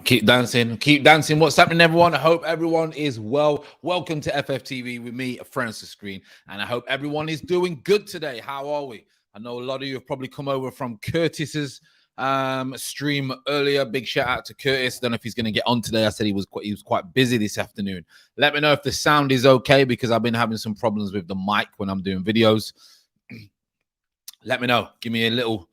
Keep dancing, keep dancing. What's happening, everyone? I hope everyone is well. Welcome to FFTV with me, Francis Screen, and I hope everyone is doing good today. How are we? I know a lot of you have probably come over from Curtis's stream earlier. Big shout out to Curtis. Don't know if he's going to get on today. I said he was quite busy this afternoon. Let me know if the sound is okay because I've been having some problems with the mic when I'm doing videos. Let me know. Give me a little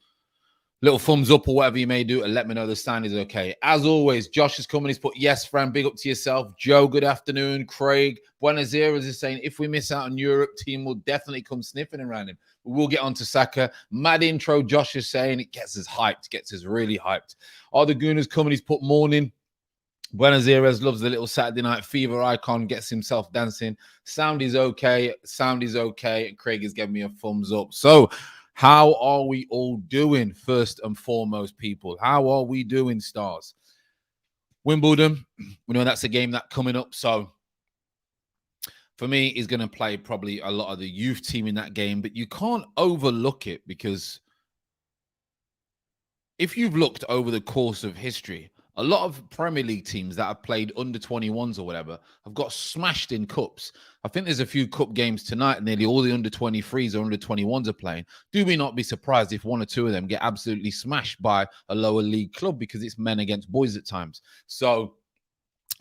thumbs up or whatever you may do and let me know the sound is okay. As always, Josh is coming. He's put, yes, Fran, big up to yourself. Joe, good afternoon. Craig, Buenos Aires is saying, if we miss out on Europe, team will definitely come sniffing around him. We'll get on to Saka. Mad intro, Josh is saying, it gets us hyped, gets us really hyped. Are the Gooners coming? He's put morning. Buenos Aires loves the little Saturday Night Fever icon, gets himself dancing. Sound is okay. Sound is okay. And Craig is giving me a thumbs up. So, how are we all doing, first and foremost, people? How are we doing, stars? Wimbledon, we know that's a game that's coming up. So, for me, he's going to play probably a lot of the youth team in that game. But you can't overlook it because if you've looked over the course of history, a lot of Premier League teams that have played under 21s or whatever have got smashed in cups. I think there's a few cup games tonight. Nearly all the under 23s or under 21s are playing. Do we not be surprised if one or two of them get absolutely smashed by a lower league club because it's men against boys at times? So,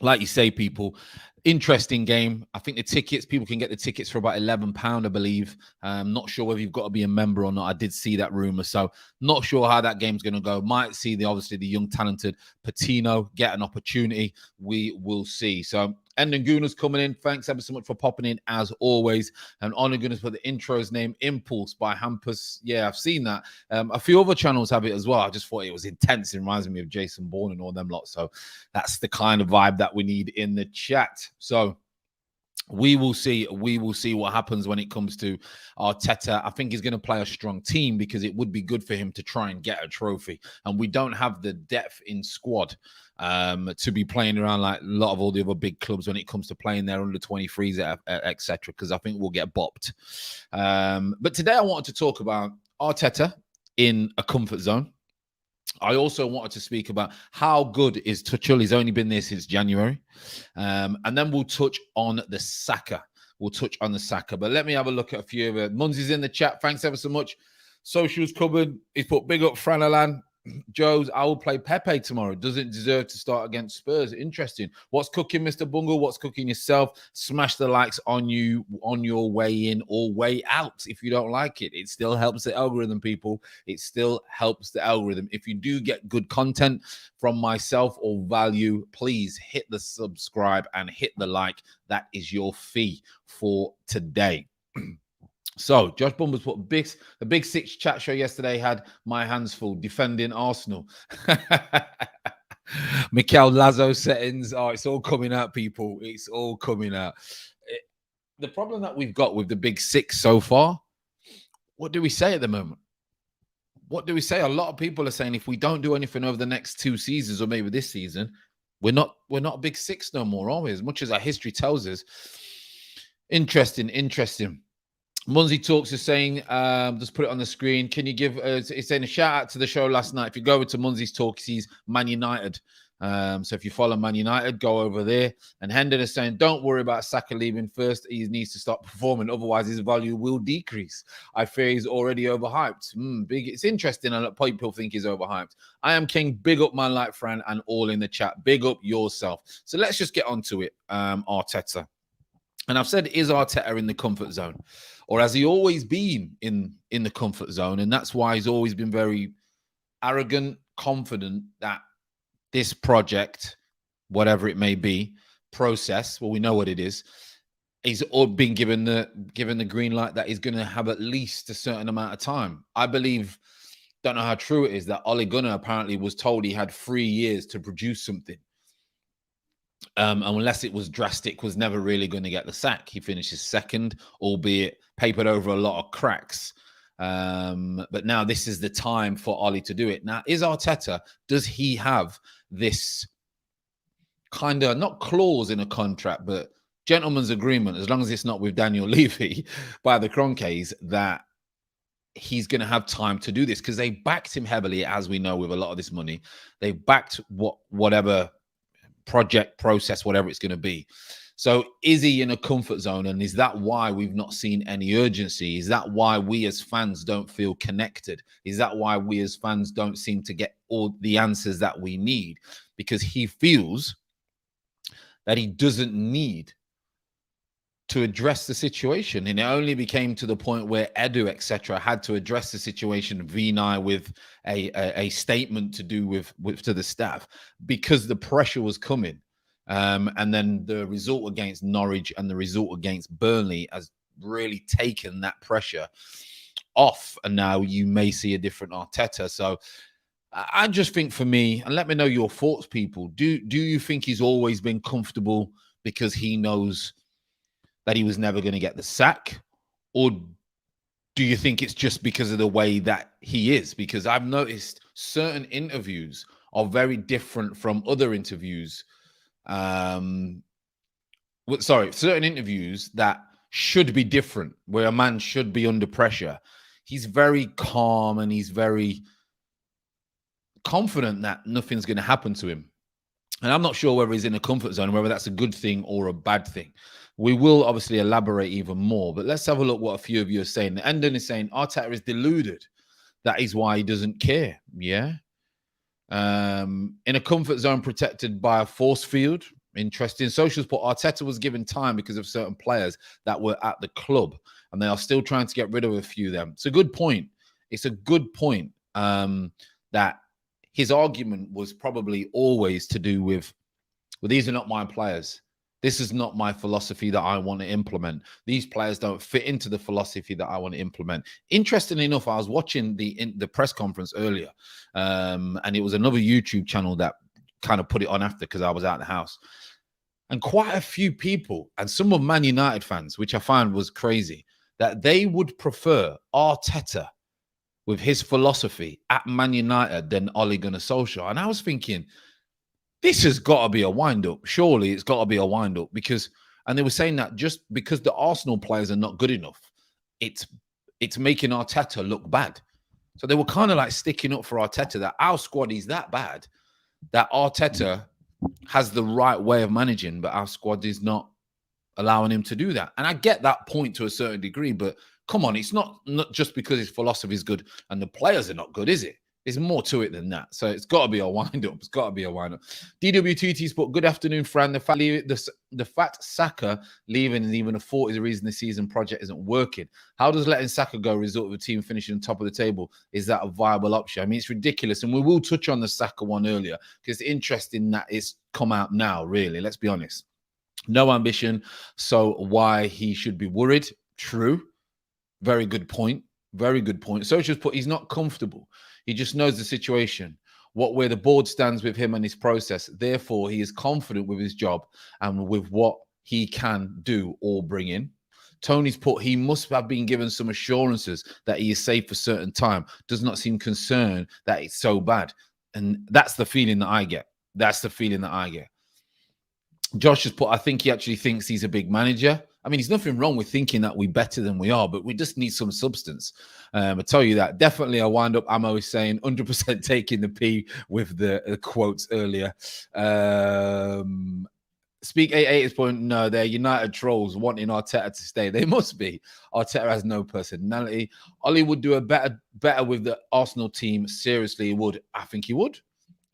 like you say, people, interesting game. I think the tickets, people can get the tickets for about £11, I believe. Not sure whether you've got to be a member or not. I did see that rumor. So not sure how that game's going to go. Might see obviously the young, talented Patino get an opportunity. We will see. So Endon Gooners coming in. Thanks ever so much for popping in as always. And Honor Gooners for the intro's name, Impulse by Hampus. Yeah, I've seen that. A few other channels have it as well. I just thought it was intense. It reminds me of Jason Bourne and all them lots. So that's the kind of vibe that we need in the chat. So we will see what happens when it comes to Arteta. I think he's going to play a strong team because it would be good for him to try and get a trophy. And we don't have the depth in squad to be playing around like a lot of all the other big clubs when it comes to playing their under 23s, etc. Because I think we'll get bopped. But today I wanted to talk about Arteta in a comfort zone. I also wanted to speak about how good is Tuchel. He's only been there since January. And then we'll touch on the Saka. But let me have a look at a few of it. Munzy's in the chat. Thanks ever so much. Socials covered. He's put big up Franalan. Joe's, I will play Pepe tomorrow. Doesn't deserve to start against Spurs. Interesting. What's cooking, Mr. Bungle? What's cooking yourself? Smash the likes on you on your way in or way out. If you don't like it, it still helps the algorithm, people. It still helps the algorithm. If you do get good content from myself or value, please hit the subscribe and hit the like. That is your fee for today. So, Josh Bumbers put the Big Six chat show yesterday had my hands full defending Arsenal. Mikel Lazo settings. Oh, it's all coming out, people. It's all coming out. The problem that we've got with the Big Six so far, what do we say at the moment? What do we say? A lot of people are saying if we don't do anything over the next 2 seasons or maybe this season, we're not a Big Six no more, are we? As much as our history tells us. Interesting. Munzy Talks is saying, just put it on the screen. Can you give, it's saying a shout out to the show last night. If you go over to Munzy's Talks, he's Man United. So if you follow Man United, go over there. And Hendon is saying, don't worry about Saka leaving first. He needs to start performing. Otherwise, his value will decrease. I fear he's already overhyped. Big. It's interesting. A lot of people think he's overhyped. I am King. Big up my like friend and all in the chat. Big up yourself. So let's just get on to it. Arteta. And I've said, is Arteta in the comfort zone? Or has he always been in the comfort zone? And that's why he's always been very arrogant, confident that this project, whatever it may be, process, well, we know what it is, he's all been given the green light that he's going to have at least a certain amount of time. I believe, don't know how true it is, that Ole Gunnar apparently was told he had 3 years to produce something. Unless it was drastic, was never really going to get the sack. He finishes second, albeit papered over a lot of cracks. But now this is the time for Ollie to do it. Now, is Arteta, does he have this kind of, not clause in a contract, but gentleman's agreement, as long as it's not with Daniel Levy by the Kroenkes, that he's going to have time to do this? Because they backed him heavily, as we know, with a lot of this money. They backed whatever project, process, whatever it's going to be. So is he in a comfort zone? And is that why we've not seen any urgency? Is that why we as fans don't feel connected? Is that why we as fans don't seem to get all the answers that we need? Because he feels that he doesn't need to address the situation. And it only became to the point where Edu, etc., had to address the situation, Vinay, with a statement to do with to the staff, because the pressure was coming. And then the result against Norwich and the result against Burnley has really taken that pressure off. And now you may see a different Arteta. So I just think, for me, and let me know your thoughts, people, do you think he's always been comfortable because he knows that he was never going to get the sack? Or do you think it's just because of the way that he is? Because I've noticed certain interviews are very different from other interviews. Certain interviews that should be different, where a man should be under pressure. He's very calm and he's very confident that nothing's going to happen to him. And I'm not sure whether he's in a comfort zone, whether that's a good thing or a bad thing. We will obviously elaborate even more, but let's have a look what a few of you are saying. The Endon is saying Arteta is deluded. That is why he doesn't care. Yeah. In a comfort zone protected by a force field. Interesting. Socials put Arteta was given time because of certain players that were at the club, and they are still trying to get rid of a few of them. It's a good point. It's a good point that his argument was probably always to do with, well, these are not my players. This is not my philosophy that I want to implement. These players don't fit into the philosophy that I want to implement. Interestingly enough, I was watching the press conference earlier, and it was another YouTube channel that kind of put it on after, because I was out of the house. And quite a few people, and some of Man United fans, which I found was crazy, that they would prefer Arteta with his philosophy at Man United than Ole Gunnar Solskjaer. And I was thinking, this has got to be a wind-up. Surely it's got to be a wind-up, because, and they were saying that just because the Arsenal players are not good enough, it's making Arteta look bad. So they were kind of like sticking up for Arteta, that our squad is that bad, that Arteta has the right way of managing, but our squad is not allowing him to do that. And I get that point to a certain degree, but come on, it's not just because his philosophy is good and the players are not good, is it? There's more to it than that. So it's got to be a wind-up. It's got to be a wind-up. DWTT's put, good afternoon, Fran. The fact Saka leaving is even a thought is the reason the season project isn't working. How does letting Saka go result in the team finishing on top of the table? Is that a viable option? I mean, it's ridiculous. And we will touch on the Saka one earlier, because it's interesting that it's come out now, really. Let's be honest. No ambition. So why he should be worried? True. Very good point. Very good point. Socials put, he's not comfortable. He just knows the situation, where the board stands with him and his process. Therefore, he is confident with his job and with what he can do or bring in. Tony's put, he must have been given some assurances that he is safe for a certain time. Does not seem concerned that it's so bad. And that's the feeling that I get. That's the feeling that I get. Josh has put, I think he actually thinks he's a big manager. I mean, there's nothing wrong with thinking that we're better than we are, but we just need some substance. I tell you that. Definitely a wind-up. Ammo is saying 100% taking the P with the quotes earlier. Speak 88 is point, no, they're United trolls wanting Arteta to stay. They must be. Arteta has no personality. Ollie would do a better with the Arsenal team. Seriously, he would. I think he would.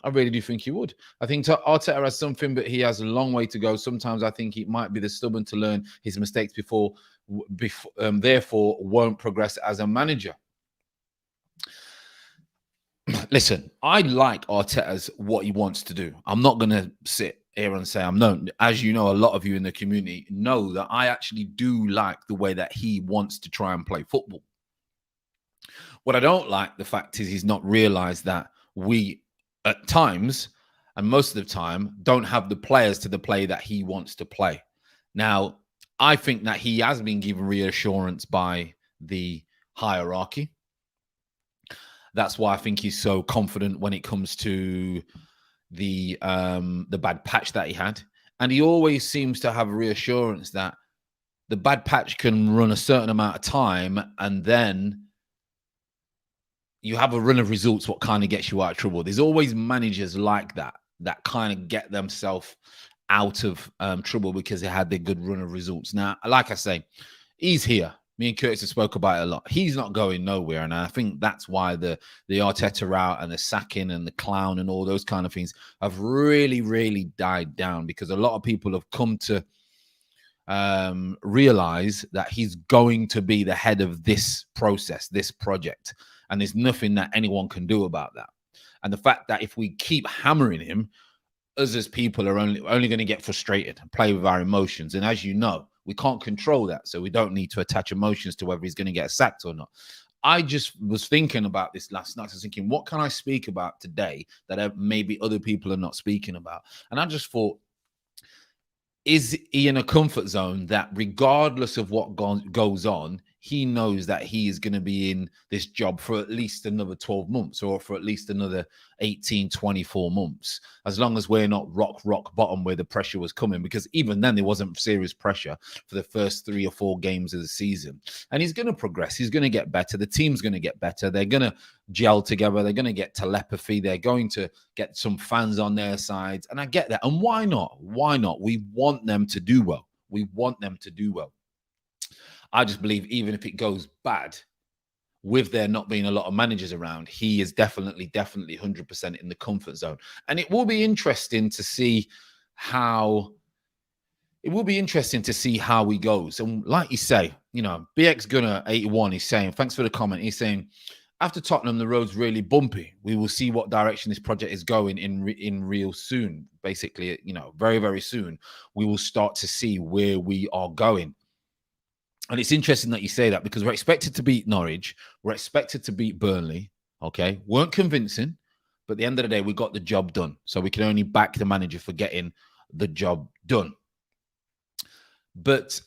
I really do think he would. I think Arteta has something, but he has a long way to go. Sometimes I think he might be the stubborn to learn his mistakes before therefore won't progress as a manager. Listen, I like Arteta's what he wants to do. I'm not going to sit here and say I'm known. As you know, a lot of you in the community know that I actually do like the way that he wants to try and play football. What I don't like, the fact is, he's not realized that we, at times, and most of the time, don't have the players to the play that he wants to play. Now, I think that he has been given reassurance by the hierarchy. That's why I think he's so confident when it comes to the bad patch that he had. And he always seems to have reassurance that the bad patch can run a certain amount of time, and then you have a run of results what kind of gets you out of trouble. There's always managers like that. that kind of get themselves out of trouble because they had their good run of results. Now, like I say, he's here. Me and Curtis have spoke about it a lot. He's not going nowhere, and I think that's why the Arteta route and the sacking and the clown and all those kind of things have really, really died down, because a lot of people have come to realize that he's going to be the head of this process, this project, and there's nothing that anyone can do about that. And the fact that if we keep hammering him, us as people are only going to get frustrated and play with our emotions. And as you know, we can't control that, so we don't need to attach emotions to whether he's going to get sacked or not. I just was thinking about this last night. I was thinking, what can I speak about today that maybe other people are not speaking about? And I just thought, is he in a comfort zone that regardless of what goes on, he knows that he is going to be in this job for at least another 12 months or for at least another 18, 24 months, as long as we're not rock bottom where the pressure was coming, because even then there wasn't serious pressure for the first 3 or 4 games of the season. And he's going to progress. He's going to get better. The team's going to get better. They're going to gel together. They're going to get telepathy. They're going to get some fans on their sides. And I get that. And why not? Why not? We want them to do well. We want them to do well. I just believe even if it goes bad, with there not being a lot of managers around, he is definitely 100% in the comfort zone. And it will be interesting to see how he goes. And like you say, you know, BX Gunner 81, he's saying, thanks for the comment. He's saying, after Tottenham, the road's really bumpy. We will see what direction this project is going in real soon. Basically, you know, very, very soon, we will start to see where we are going. And it's interesting that you say that, because we're expected to beat Norwich. We're expected to beat Burnley. Okay. Weren't convincing, but at the end of the day, we got the job done. So we can only back the manager for getting the job done. But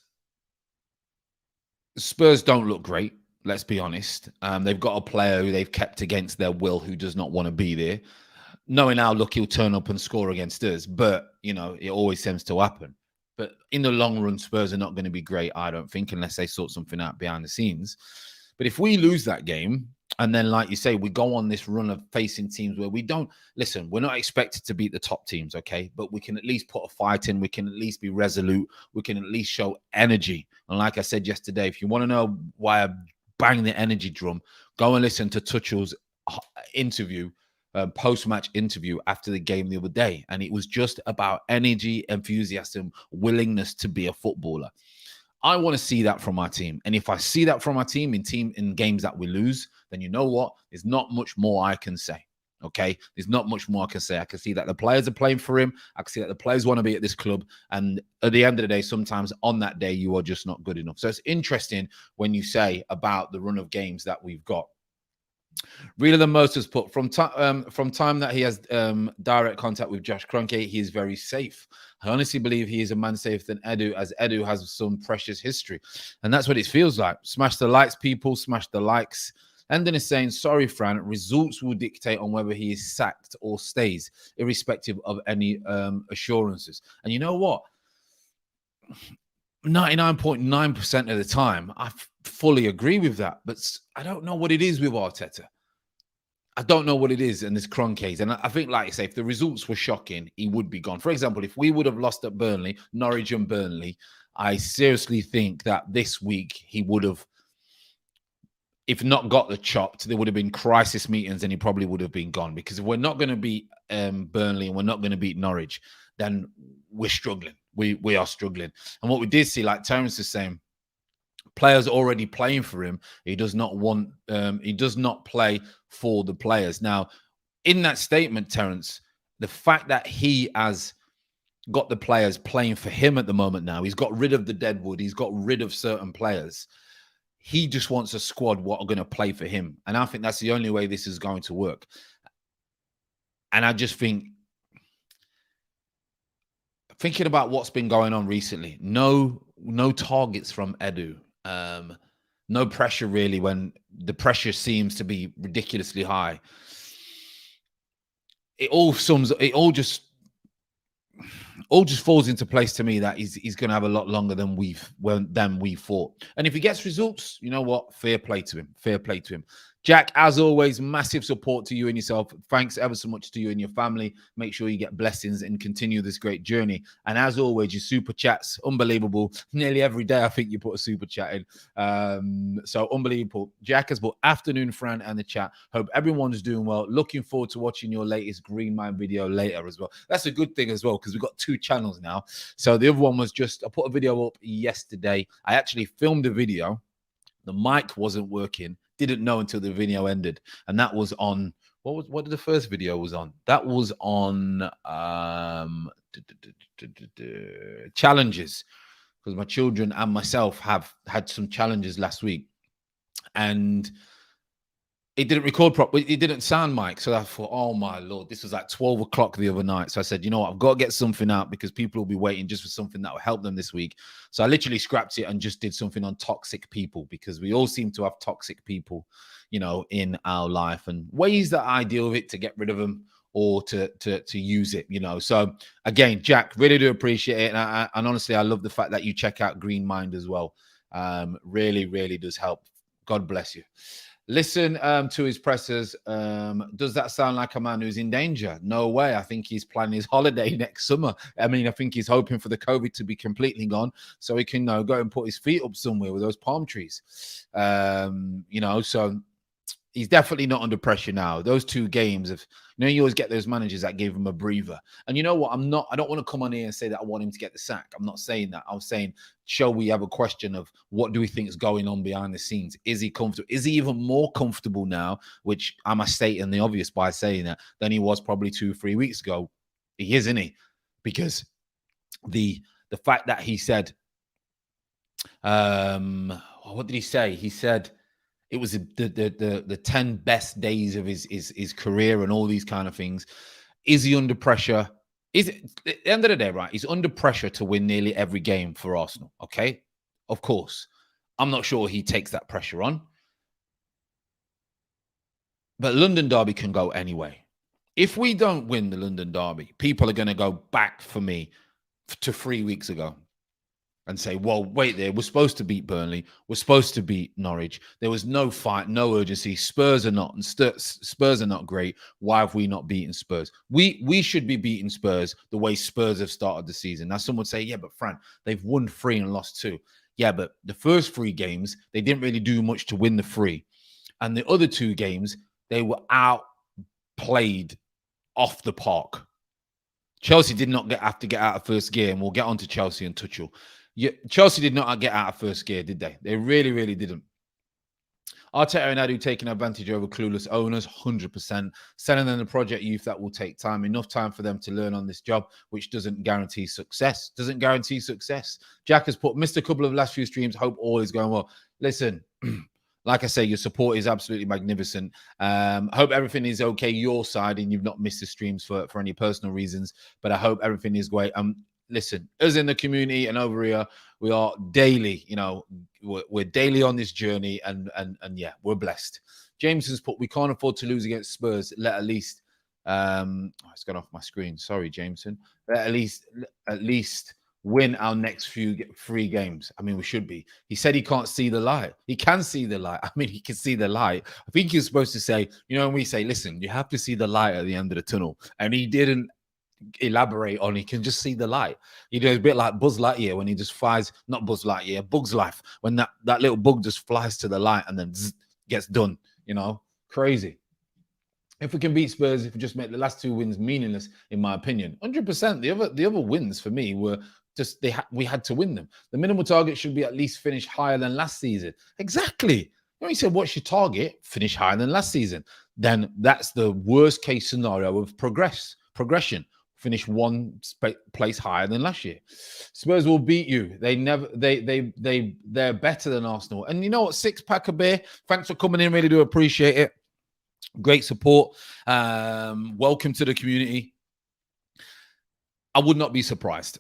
Spurs don't look great. Let's be honest. They've got a player who they've kept against their will, who does not want to be there. Knowing how lucky he'll turn up and score against us. But, you know, it always seems to happen. But in the long run, Spurs are not going to be great, I don't think, unless they sort something out behind the scenes. But if we lose that game, and then, like you say, we go on this run of facing teams where we don't... Listen, we're not expected to beat the top teams, okay? But we can at least put a fight in. We can at least be resolute. We can at least show energy. And like I said yesterday, if you want to know why I bang the energy drum, go and listen to Tuchel's interview, post-match interview after the game the other day, and it was just about energy, enthusiasm, willingness to be a footballer. I want to see that from our team, and if I see that from our team in games that we lose, then you know what? There's not much more I can say. Okay, there's not much more I can say. I can see that the players are playing for him. I can see that the players want to be at this club, and at the end of the day, sometimes on that day you are just not good enough. So it's interesting when you say about the run of games that we've got. Realer Than Most has put, from time that he has direct contact with Josh Kroenke, he is very safe. I honestly believe he is a man safer than Edu, as Edu has some precious history. And that's what it feels like. Smash the likes, people. Smash the likes. Endon is saying, sorry, Fran, results will dictate on whether he is sacked or stays, irrespective of any assurances. And you know what? 99.9% of the time, I fully agree with that. But I don't know what it is with Arteta. I don't know what it is in this Kroenke. And I think, like I say, if the results were shocking, he would be gone. For example, if we would have lost at Burnley, Norwich and Burnley, I seriously think that this week he would have, if not got the chopped, there would have been crisis meetings and he probably would have been gone. Because if we're not going to beat Burnley and we're not going to beat Norwich, then we're struggling. We are struggling. And what we did see, like Terence is saying, players already playing for him. He does not want, he does not play for the players. Now, in that statement, Terence, the fact that he has got the players playing for him at the moment now, he's got rid of the deadwood, he's got rid of certain players. He just wants a squad what are going to play for him. And I think that's the only way this is going to work. And I just think, thinking about what's been going on recently, no targets from Edu. No pressure really when the pressure seems to be ridiculously high. It all just falls into place to me that he's going to have a lot longer than we thought. And if he gets results, you know what? Fair play to him. Fair play to him. Jack, as always, massive support to you and yourself. Thanks ever so much to you and your family. Make sure you get blessings and continue this great journey. And as always, your super chats, unbelievable. Nearly every day, I think you put a super chat in. So unbelievable. Jack has put afternoon, Fran, and the chat. Hope everyone's doing well. Looking forward to watching your latest Green Mind video later as well. That's a good thing as well, because we've got 2 channels now. So the other one was just, I put a video up yesterday. I actually filmed a video. The mic wasn't working. Didn't know until the video ended, and that was on what did the first video was on? That was on challenges, because my children and myself have had some challenges last week, and it didn't record properly. It didn't sound mic. So I thought, oh my Lord, this was like 12 o'clock the other night. So I said, you know what? I've got to get something out, because people will be waiting just for something that will help them this week. So I literally scrapped it and just did something on toxic people, because we all seem to have toxic people, you know, in our life, and ways that I deal with it to get rid of them or to use it, you know. So again, Jack, really do appreciate it. And honestly, I love the fact that you check out Green Mind as well. Really, really does help. God bless you. Listen to his pressers. Does that sound like a man who's in danger? No way. I think he's planning his holiday next summer. I mean, I think he's hoping for the COVID to be completely gone so he can go and put his feet up somewhere with those palm trees. You know, so he's definitely not under pressure now. Those 2 games of, you know, you always get those managers that gave him a breather. And you know what? I don't want to come on here and say that I want him to get the sack. I'm not saying that. I'm saying, shall we have a question of what do we think is going on behind the scenes? Is he comfortable? Is he even more comfortable now, which I must state in the obvious by saying that, than he was probably 2-3 weeks ago? He is, isn't he? Because the fact that he said, what did he say? He said, it was the 10 best days of his career and all these kind of things. Is he under pressure? Is it, at the end of the day, right? He's under pressure to win nearly every game for Arsenal. Okay, of course. I'm not sure he takes that pressure on. But London Derby can go anyway. If we don't win the London Derby, people are going to go back for me to 3 weeks ago and say, well, wait there, we're supposed to beat Burnley. We're supposed to beat Norwich. There was no fight, no urgency. Spurs are not great. Why have we not beaten Spurs? We should be beating Spurs the way Spurs have started the season. Now, some would say, yeah, but Fran, they've won 3 and lost 2. Yeah, but the first 3 games, they didn't really do much to win the 3. And the other 2 games, they were outplayed off the park. Chelsea did not have to get out of first gear, and we'll get on to Chelsea and Tuchel. Yeah, Chelsea did not get out of first gear, did they? They really, really didn't. Arteta and Adu taking advantage over clueless owners, 100%. Selling them the project youth that will take time. Enough time for them to learn on this job, which doesn't guarantee success. Doesn't guarantee success. Jack has put, missed a couple of last few streams. Hope all is going well. Listen, like I say, your support is absolutely magnificent. Hope everything is okay your side and you've not missed the streams for any personal reasons. But I hope everything is great. Listen, us in the community and over here, we are daily, you know, we're daily on this journey, and yeah, we're blessed. Jameson's put, we can't afford to lose against Spurs. Let at least it's gone off my screen. Sorry, Jameson. Let at least win our next 3 games. I mean, we should be. He said he can't see the light. He can see the light. I mean, he can see the light. I think he was supposed to say, you know, when we say, listen, you have to see the light at the end of the tunnel, and he didn't elaborate on, he can just see the light. You know, a bit like Buzz Lightyear when he just flies, not Buzz Lightyear, Bug's Life, when that little bug just flies to the light and then zzz, gets done, you know, crazy. If we can beat Spurs, if we just make the last 2 wins meaningless, in my opinion, 100%. The other wins for me were just, we had to win them. The minimal target should be at least finish higher than last season. Exactly. You know, he said, what's your target? Finish higher than last season. Then that's the worst case scenario of progression. Finish 1 place higher than last year. Spurs will beat you. They're better than Arsenal. And you know what? 6-pack of beer. Thanks for coming in. Really do appreciate it. Great support. Welcome to the community. I would not be surprised.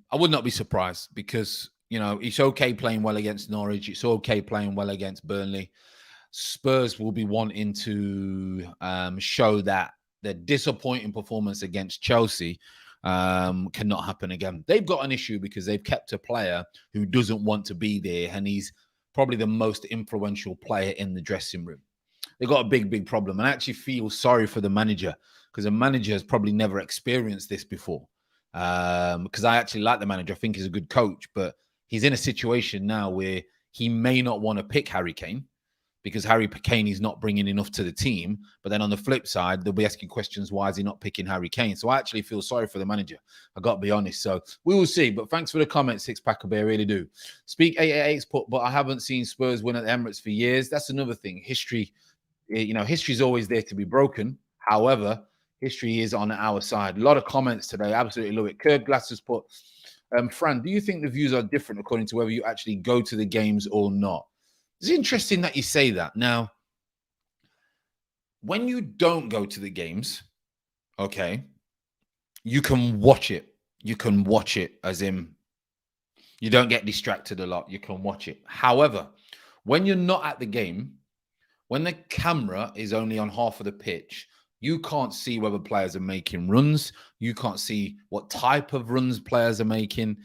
I would not be surprised, because, you know, it's okay playing well against Norwich. It's okay playing well against Burnley. Spurs will be wanting to show that the disappointing performance against Chelsea cannot happen again. They've got an issue because they've kept a player who doesn't want to be there, and he's probably the most influential player in the dressing room. they got a big problem. And I actually feel sorry for the manager, because the manager has probably never experienced this before. Because I actually like the manager. I think he's a good coach, but he's in a situation now where he may not want to pick Harry Kane, because Harry Kane is not bringing enough to the team. But then on the flip side, they'll be asking questions, why is he not picking Harry Kane? So I actually feel sorry for the manager. I got to be honest. So we will see. But thanks for the comment, Six Pack of Beer. I really do. Speak 888's put, but I haven't seen Spurs win at the Emirates for years. That's another thing. History, history is always there to be broken. However, history is on our side. A lot of comments today. Absolutely love it. Curb Glasses put, Fran, do you think the views are different according to whether you actually go to the games or not? It's interesting that you say that. Now, when you don't go to the games, okay, you can watch it. You can watch it as in you don't get distracted a lot. You can watch it. However, when you're not at the game, when the camera is only on half of the pitch, you can't see whether players are making runs. You can't see what type of runs players are making.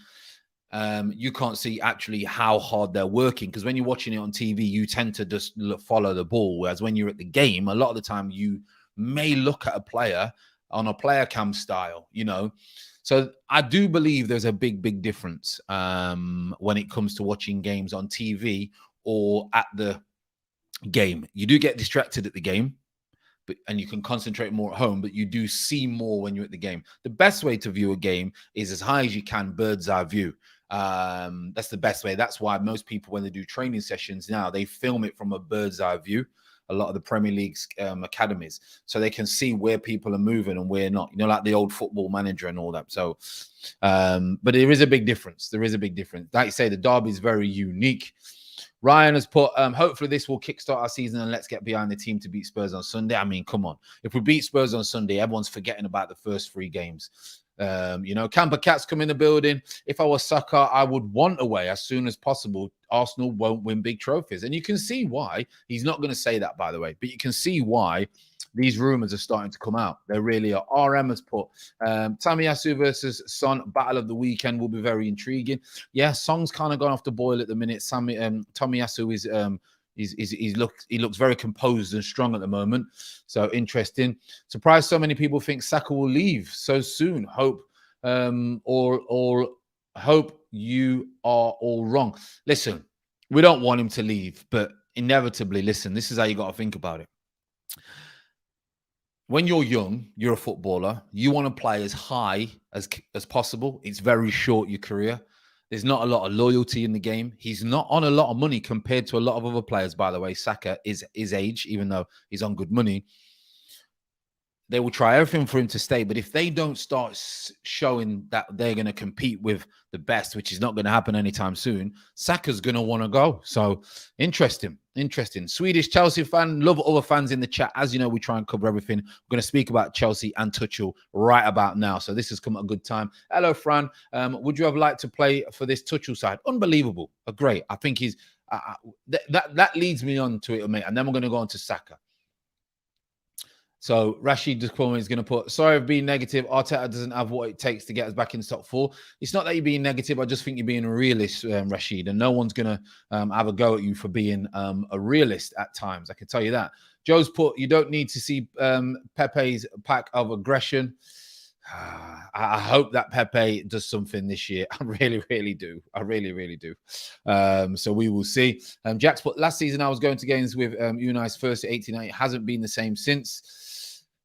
You can't see actually how hard they're working, because when you're watching it on TV, you tend to just follow the ball. Whereas when you're at the game, a lot of the time you may look at a player on a player cam style, So I do believe there's a big difference when it comes to watching games on TV or at the game. You do get distracted at the game, and you can concentrate more at home, but you do see more when you're at the game. The best way to view a game is as high as you can, bird's eye view. That's the best way. That's why most people, when they do training sessions now, they film it from a bird's eye view. A lot of the Premier League's academies, so they can see where people are moving and where not. Like the old Football Manager and all that. So, but there is a big difference. There is a big difference. Like you say, the derby is very unique. Ryan has put, hopefully this will kickstart our season and let's get behind the team to beat Spurs on Sunday. I mean, come on. If we beat Spurs on Sunday, everyone's forgetting about the first 3 games. Camper Cats come in the building. If I was Saka, I would want away as soon as possible. Arsenal won't win big trophies. And you can see why. He's not going to say that, by the way, but you can see why these rumors are starting to come out. They really are. RM has put, Tomiyasu versus Son, battle of the weekend will be very intriguing. Yeah, Son's kind of gone off the boil at the minute. Tomiyasu is he looks very composed and strong at the moment. So interesting. Surprised so many people think Saka will leave so soon. Hope hope you are all wrong. Listen, we don't want him to leave, but inevitably, listen, this is how you got to think about it. When you're young, you're a footballer. You want to play as high as possible. It's very short, your career. There's not a lot of loyalty in the game. He's not on a lot of money compared to a lot of other players, by the way. Saka is his age, even though he's on good money. They will try everything for him to stay. But if they don't start showing that they're going to compete with the best, which is not going to happen anytime soon, Saka's going to want to go. So interesting. Swedish Chelsea fan. Love other fans in the chat. As you know, we try and cover everything. We're going to speak about Chelsea and Tuchel right about now. So this has come at a good time. Hello, Fran. Would you have liked to play for this Tuchel side? Unbelievable. Great. I think he's... that leads me on to it, mate. And then we're going to go on to Saka. So Rashid Dukwan is going to put, sorry for being negative. Arteta doesn't have what it takes to get us back in the top 4. It's not that you're being negative. I just think you're being a realist, Rashid, and no one's going to have a go at you for being a realist at times. I can tell you that. Joe's put, you don't need to see Pepe's pack of aggression. I hope that Pepe does something this year. I really do. I really do. So we will see. Jack's put, last season I was going to games with Unai's first 89. It hasn't been the same since.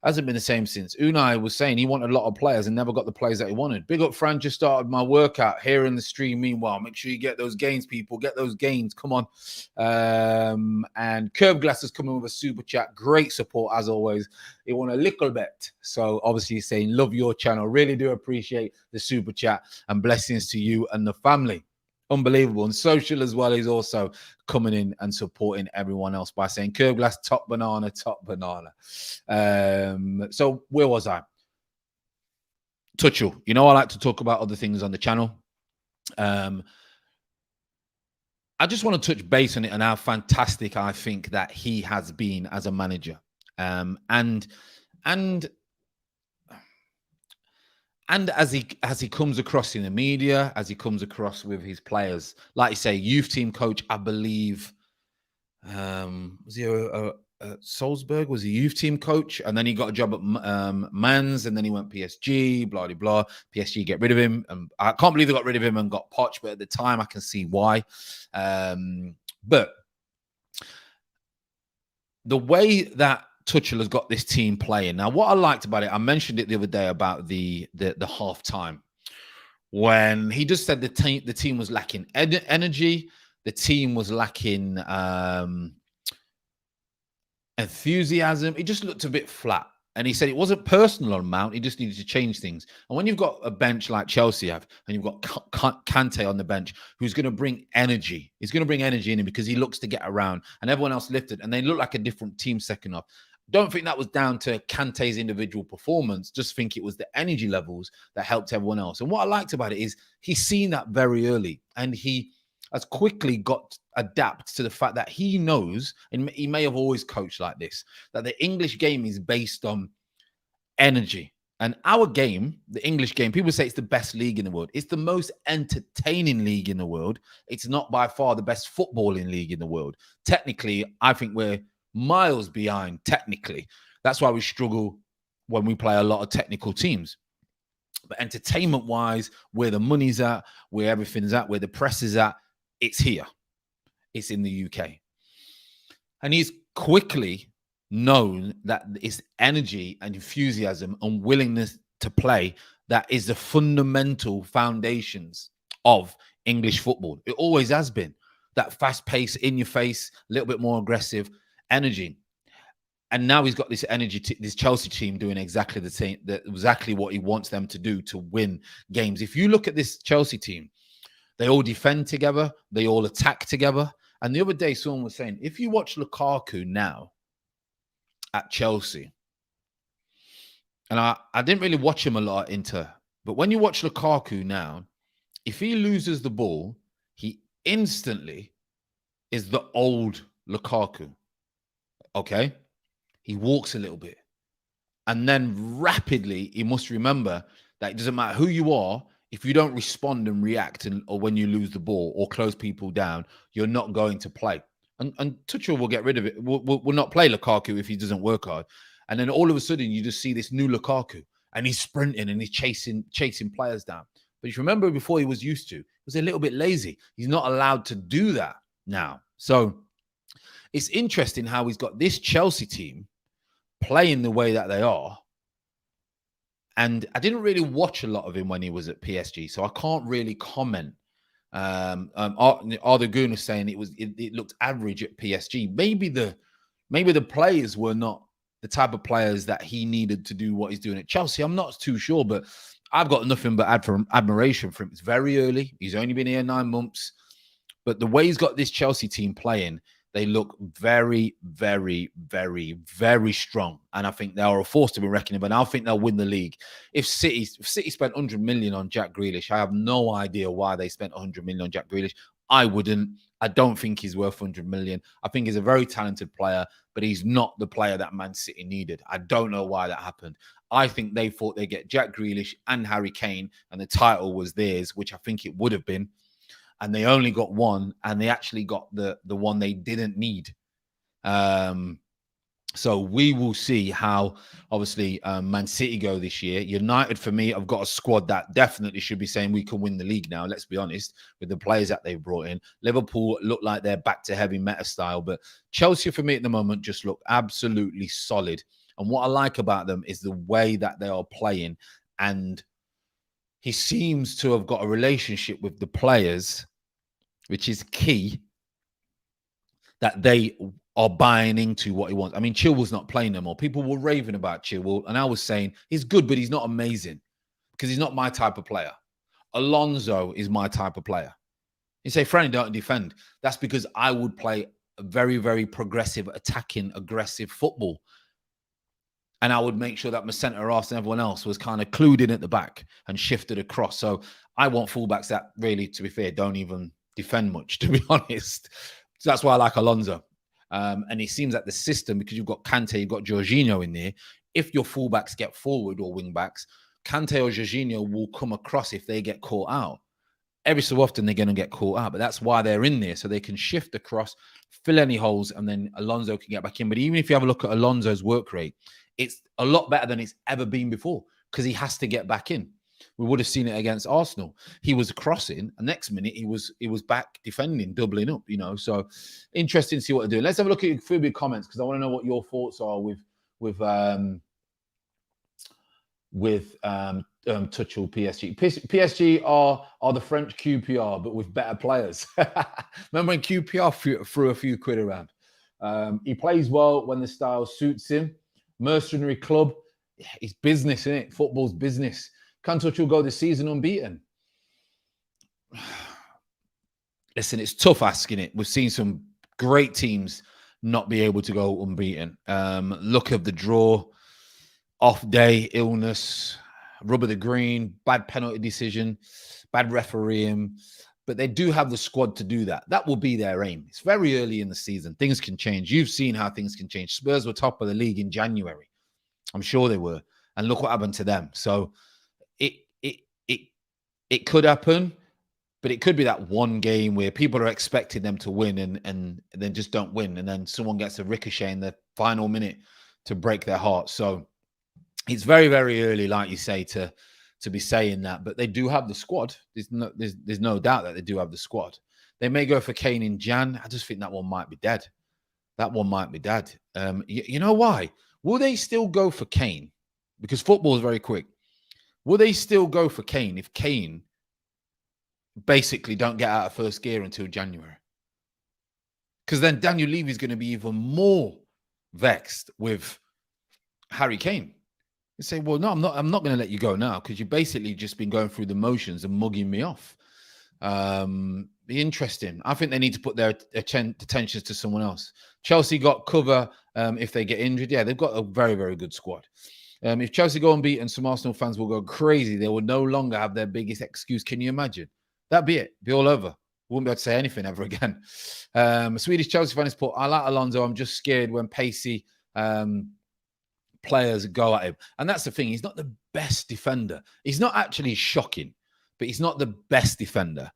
Unai was saying he wanted a lot of players and never got the players that he wanted. Big up, Fran. Just started my workout here in the stream. Meanwhile, make sure you get those gains, people. Get those gains. Come on. And Curb Glass is coming with a super chat. Great support, as always. He won a little bit. So obviously he's saying, love your channel. Really do appreciate the super chat and blessings to you and the family. Unbelievable. And Social as well is also coming in and supporting everyone else by saying, Curb Glass, top banana. So where was I? Tuchel. You know, I like to talk about other things on the channel. I just want to touch base on it and how fantastic I think that he has been as a manager. And as he comes across in the media, as he comes across with his players, like you say, youth team coach, I believe, was he Salzburg, was a youth team coach, and then he got a job at Mans, and then he went PSG, blah, blah, blah. PSG get rid of him. And I can't believe they got rid of him and got Poch, but at the time I can see why. But the way that Tuchel has got this team playing. Now, what I liked about it, I mentioned it the other day about the half time, when he just said the team was lacking energy, the team was lacking enthusiasm. It just looked a bit flat. And he said it wasn't personal on Mount. He just needed to change things. And when you've got a bench like Chelsea have, and you've got Kante on the bench, who's going to bring energy. He's going to bring energy in him because he looks to get around, and everyone else lifted, and they look like a different team second up. Don't think that was down to Kante's individual performance. Just think it was the energy levels that helped everyone else. And what I liked about it is he's seen that very early, and he has quickly got adapt to the fact that he knows, and he may have always coached like this, that the English game is based on energy. And our game, the English game, people say it's the best league in the world. It's the most entertaining league in the world. It's not by far the best footballing league in the world. Technically, I think we're miles behind technically. That's why we struggle when we play a lot of technical teams. But entertainment-wise, where the money's at, where everything's at, where the press is at, it's here. It's in the UK. And he's quickly known that it's energy and enthusiasm and willingness to play that is the fundamental foundations of English football. It always has been. That fast pace, in your face, a little bit more aggressive energy. And now he's got this energy, this Chelsea team doing exactly the same, exactly what he wants them to do to win games. If you look at this Chelsea team, they all defend together. They all attack together. And the other day, someone was saying, if you watch Lukaku now at Chelsea, and I didn't really watch him a lot at Inter, but when you watch Lukaku now, if he loses the ball, he instantly is the old Lukaku. Okay? He walks a little bit. And then rapidly, he must remember that it doesn't matter who you are. If you don't respond and react, or when you lose the ball or close people down, you're not going to play. And Tuchel will get rid of it. Will not play Lukaku if he doesn't work hard. And then all of a sudden, you just see this new Lukaku, and he's sprinting and he's chasing players down. But if you remember, before he was used to, he was a little bit lazy. He's not allowed to do that now. So it's interesting how he's got this Chelsea team playing the way that they are. And I didn't really watch a lot of him when he was at PSG, so I can't really comment. Arda Goon was saying it looked average at PSG. Maybe the players were not the type of players that he needed to do what he's doing at Chelsea. I'm not too sure, but I've got nothing but admiration for him. It's very early. He's only been here 9 months. But the way he's got this Chelsea team playing, they look very, very, very, very strong. And I think they are a force to be reckoned with. But I think they'll win the league. If City spent 100 million on Jack Grealish, I have no idea why they spent 100 million on Jack Grealish. I wouldn't. I don't think he's worth 100 million. I think he's a very talented player, but he's not the player that Man City needed. I don't know why that happened. I think they thought they'd get Jack Grealish and Harry Kane, and the title was theirs, which I think it would have been. And they only got one, and they actually got the one they didn't need. So we will see how, obviously, Man City go this year. United, for me, I've got a squad that definitely should be saying we can win the league now, let's be honest, with the players that they've brought in. Liverpool look like they're back to heavy meta style, but Chelsea, for me, at the moment, just look absolutely solid. And what I like about them is the way that they are playing. And he seems to have got a relationship with the players, which is key, that they are buying into what he wants. I mean, Chilwell's not playing no more. People were raving about Chilwell, and I was saying he's good, but he's not amazing because he's not my type of player. Alonso is my type of player. You say, Franny, don't defend. That's because I would play a very, very progressive, attacking, aggressive football. And I would make sure that my centre-halves and everyone else was kind of clued in at the back and shifted across. So I want fullbacks that really, to be fair, don't even defend much, to be honest. So that's why I like Alonso. And it seems like the system, because you've got Kante, you've got Jorginho in there, if your fullbacks get forward or wing-backs, Kante or Jorginho will come across if they get caught out. every so often they're going to get caught out, but that's why they're in there, so they can shift across, fill any holes, and then Alonso can get back in. But even if you have a look at Alonso's work rate, it's a lot better than it's ever been before because he has to get back in. We would have seen it against Arsenal. He was crossing, and next minute he was back defending, doubling up. So interesting to see what they're doing. Let's have a look at a few big comments because I want to know what your thoughts are with Tuchel PSG. PSG are the French QPR, but with better players. Remember when QPR threw a few quid around? He plays well when the style suits him. Mercenary club. It's business, isn't it? Football's business. Can Tuchel go this season unbeaten? Listen, it's tough asking it. We've seen some great teams not be able to go unbeaten. Luck of the draw, off day, illness, rub of the green, bad penalty decision, bad refereeing. But they do have the squad to do that. That will be their aim. It's very early in the season. Things can change. You've seen how things can change. Spurs were top of the league in January. I'm sure they were. And look what happened to them. So it could happen, but it could be that one game where people are expecting them to win and then just don't win. And then someone gets a ricochet in the final minute to break their heart. So it's very, very early, like you say, to be saying that. But they do have the squad. There's no doubt that they do have the squad. They may go for Kane in Jan. I just think that one might be dead. That one might be dead. You know why? Will they still go for Kane? Because football is very quick. Will they still go for Kane if Kane basically don't get out of first gear until January? Because then Daniel Levy is going to be even more vexed with Harry Kane. You say, well, no, I'm not going to let you go now because you've basically just been going through the motions and mugging me off. Be interesting. I think they need to put their attentions to someone else. Chelsea got cover if they get injured. Yeah, they've got a very, very good squad. If Chelsea go unbeaten, some Arsenal fans will go crazy. They will no longer have their biggest excuse. Can you imagine? That'd be it. Be all over. Wouldn't be able to say anything ever again. Swedish Chelsea fan has put, I like Alonso. I'm just scared when pacey players go at him. And that's the thing. He's not the best defender. He's not actually shocking, but he's not the best defender.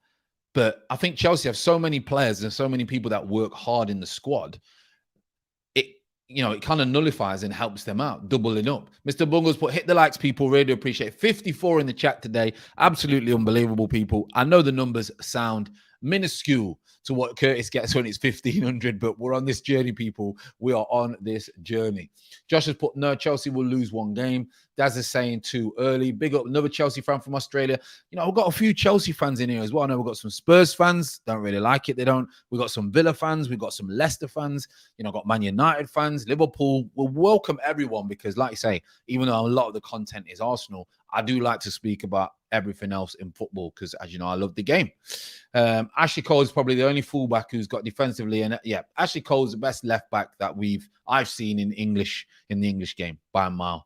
But I think Chelsea have so many players and so many people that work hard in the squad. It kind of nullifies and helps them out, doubling up. Mr. Bungles put, hit the likes, people. Really appreciate it. 54 in the chat today. Absolutely unbelievable, people. I know the numbers sound minuscule to what Curtis gets when it's 1,500, but we're on this journey, people. We are on this journey. Josh has put, no, Chelsea will lose one game. Daz is saying too early. Big up, another Chelsea fan from Australia. We've got a few Chelsea fans in here as well. I know we've got some Spurs fans. Don't really like it. They don't. We've got some Villa fans. We've got some Leicester fans. Got Man United fans, Liverpool. We'll welcome everyone because, like you say, even though a lot of the content is Arsenal, I do like to speak about everything else in football because, as you know, I love the game. Ashley Cole is probably the only fullback who's got defensively, and Ashley Cole is the best left back that I've seen in the English game by a mile.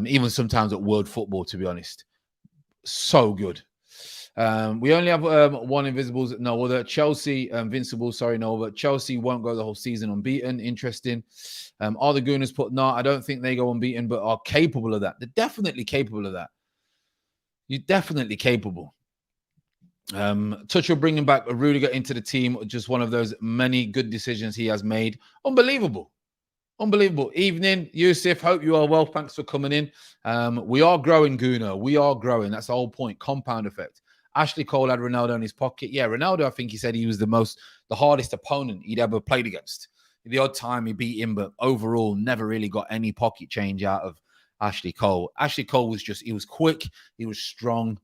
Even sometimes at World Football, to be honest, so good. We only have one Invisibles. No, well, the Chelsea Invincible. Sorry, no, but Chelsea won't go the whole season unbeaten. Interesting. Are the Gooners put? No, I don't think they go unbeaten, but are capable of that. They're definitely capable of that. You're definitely capable. Tuchel bringing back Rudiger into the team, just one of those many good decisions he has made. Unbelievable. Unbelievable. Evening, Yusuf. Hope you are well. Thanks for coming in. We are growing, Gooner. We are growing. That's the whole point. Compound effect. Ashley Cole had Ronaldo in his pocket. Yeah, Ronaldo, I think he said he was the hardest opponent he'd ever played against. The odd time he beat him, but overall never really got any pocket change out of Ashley Cole. Ashley Cole he was quick. He was strong.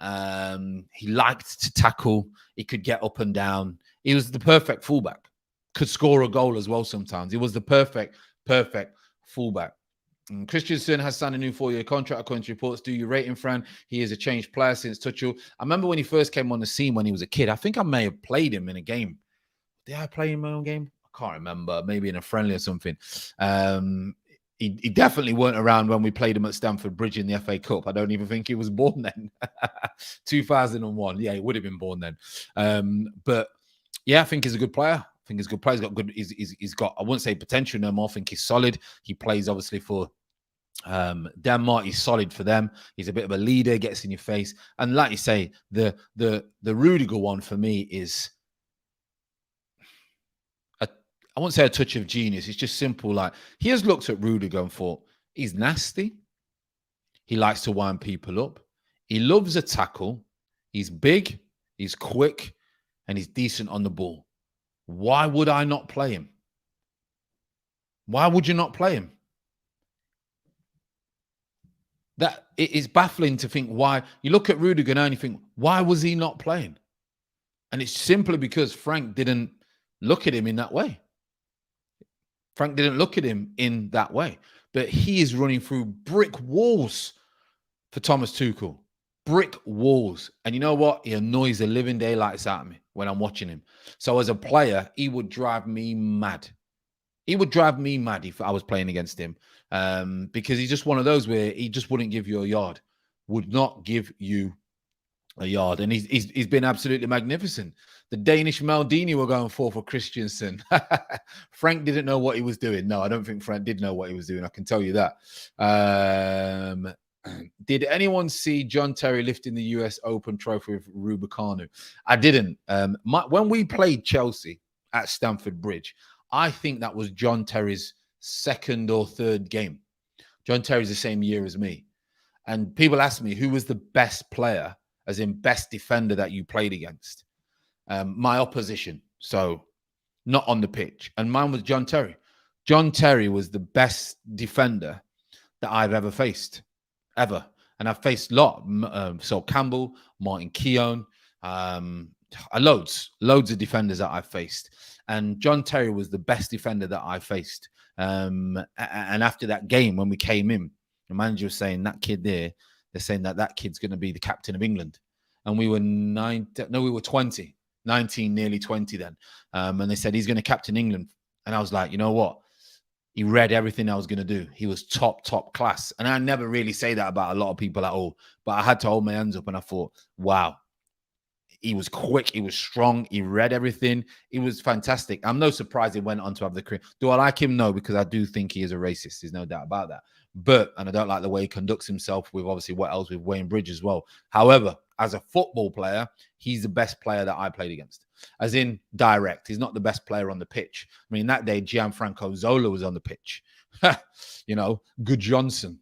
He liked to tackle. He could get up and down. He was the perfect fullback. Could score a goal as well sometimes. He was the perfect fullback. And Christensen has signed a new 4-year contract, according to reports. Do you rate him, Fran? He is a changed player since Tuchel. I remember when he first came on the scene when he was a kid. I think I may have played him in a game. Did I play him in my own game? I can't remember. Maybe in a friendly or something. He definitely weren't around when we played him at Stamford Bridge in the FA Cup. I don't even think he was born then. 2001. Yeah, he would have been born then. But yeah, I think he's a good player. He's got good. He's got. I wouldn't say potential no more. I think he's solid. He plays obviously for Denmark is solid for them. He's a bit of a leader, gets in your face. And like you say, the Rudiger one for me is, I won't say a touch of genius. It's just simple. Like, he has looked at Rudiger and thought, he's nasty. He likes to wind people up. He loves a tackle. He's big, he's quick, and he's decent on the ball. Why would I not play him? Why would you not play him? That it is baffling to think why. You look at Rudiger now and you think, why was he not playing? And it's simply because Frank didn't look at him in that way. Frank didn't look at him in that way. But he is running through brick walls for Thomas Tuchel. Brick walls. And you know what? He annoys the living daylights out of me when I'm watching him. So as a player, he would drive me mad. He would drive me mad if I was playing against him, because he's just one of those where he just wouldn't give you a yard, would not give you a yard. And he's been absolutely magnificent. The Danish Maldini were going for Christensen. Frank didn't know what he was doing. No, I don't think Frank did know what he was doing. I can tell you that. Did anyone see John Terry lifting the US Open trophy with Rubicano? I didn't. When we played Chelsea at Stamford Bridge, I think that was John Terry's second or third game. John Terry's the same year as me. And people ask me, who was the best player, as in best defender that you played against? My opposition. So not on the pitch. And mine was John Terry. John Terry was the best defender that I've ever faced. Ever. And I've faced a lot. So Campbell, Martin Keown, loads of defenders that I've faced. And John Terry was the best defender that I faced. And after that game, when we came in, the manager was saying, that kid there, they're saying that kid's going to be the captain of England. And we were 20, 19, nearly 20 then. And they said, he's going to captain England. And I was like, you know what? He read everything I was going to do. He was top class. And I never really say that about a lot of people at all. But I had to hold my hands up and I thought, wow. He was quick. He was strong. He read everything. He was fantastic. I'm no surprise he went on to have the career. Do I like him? No, because I do think he is a racist. There's no doubt about that. And I don't like the way he conducts himself with obviously what else with Wayne Bridge as well. However, as a football player, he's the best player that I played against. As in direct. He's not the best player on the pitch. I mean, that day, Gianfranco Zola was on the pitch. Good Johnson.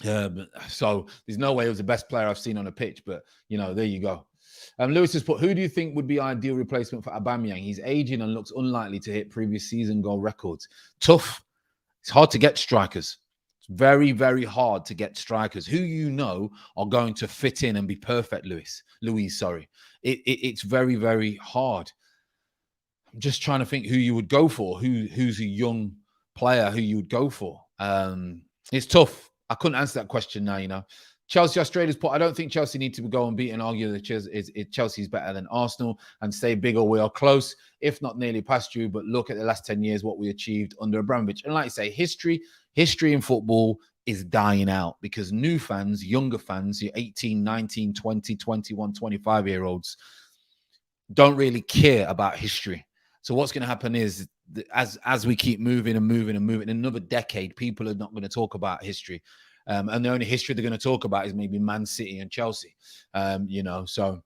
So there's no way he was the best player I've seen on a pitch. But, there you go. Lewis has put, who do you think would be ideal replacement for Aubameyang? He's aging and looks unlikely to hit previous season goal records. Tough. It's hard to get strikers. It's very, very hard to get strikers who are going to fit in and be perfect, Louise, sorry. It's very, very hard. I'm just trying to think who you would go for, who's a young player who you would go for. It's tough. I couldn't answer that question now, Chelsea Australia's put, I don't think Chelsea need to go and beat and argue that Chelsea's better than Arsenal and stay big or we are close, if not nearly past you. But look at the last 10 years, what we achieved under Abramovich. And like I say, history in football is dying out because new fans, younger fans, your 18, 19, 20, 21, 25-year-olds don't really care about history. So what's going to happen is as we keep moving, in another decade, people are not going to talk about history. And the only history they're going to talk about is maybe Man City and Chelsea, so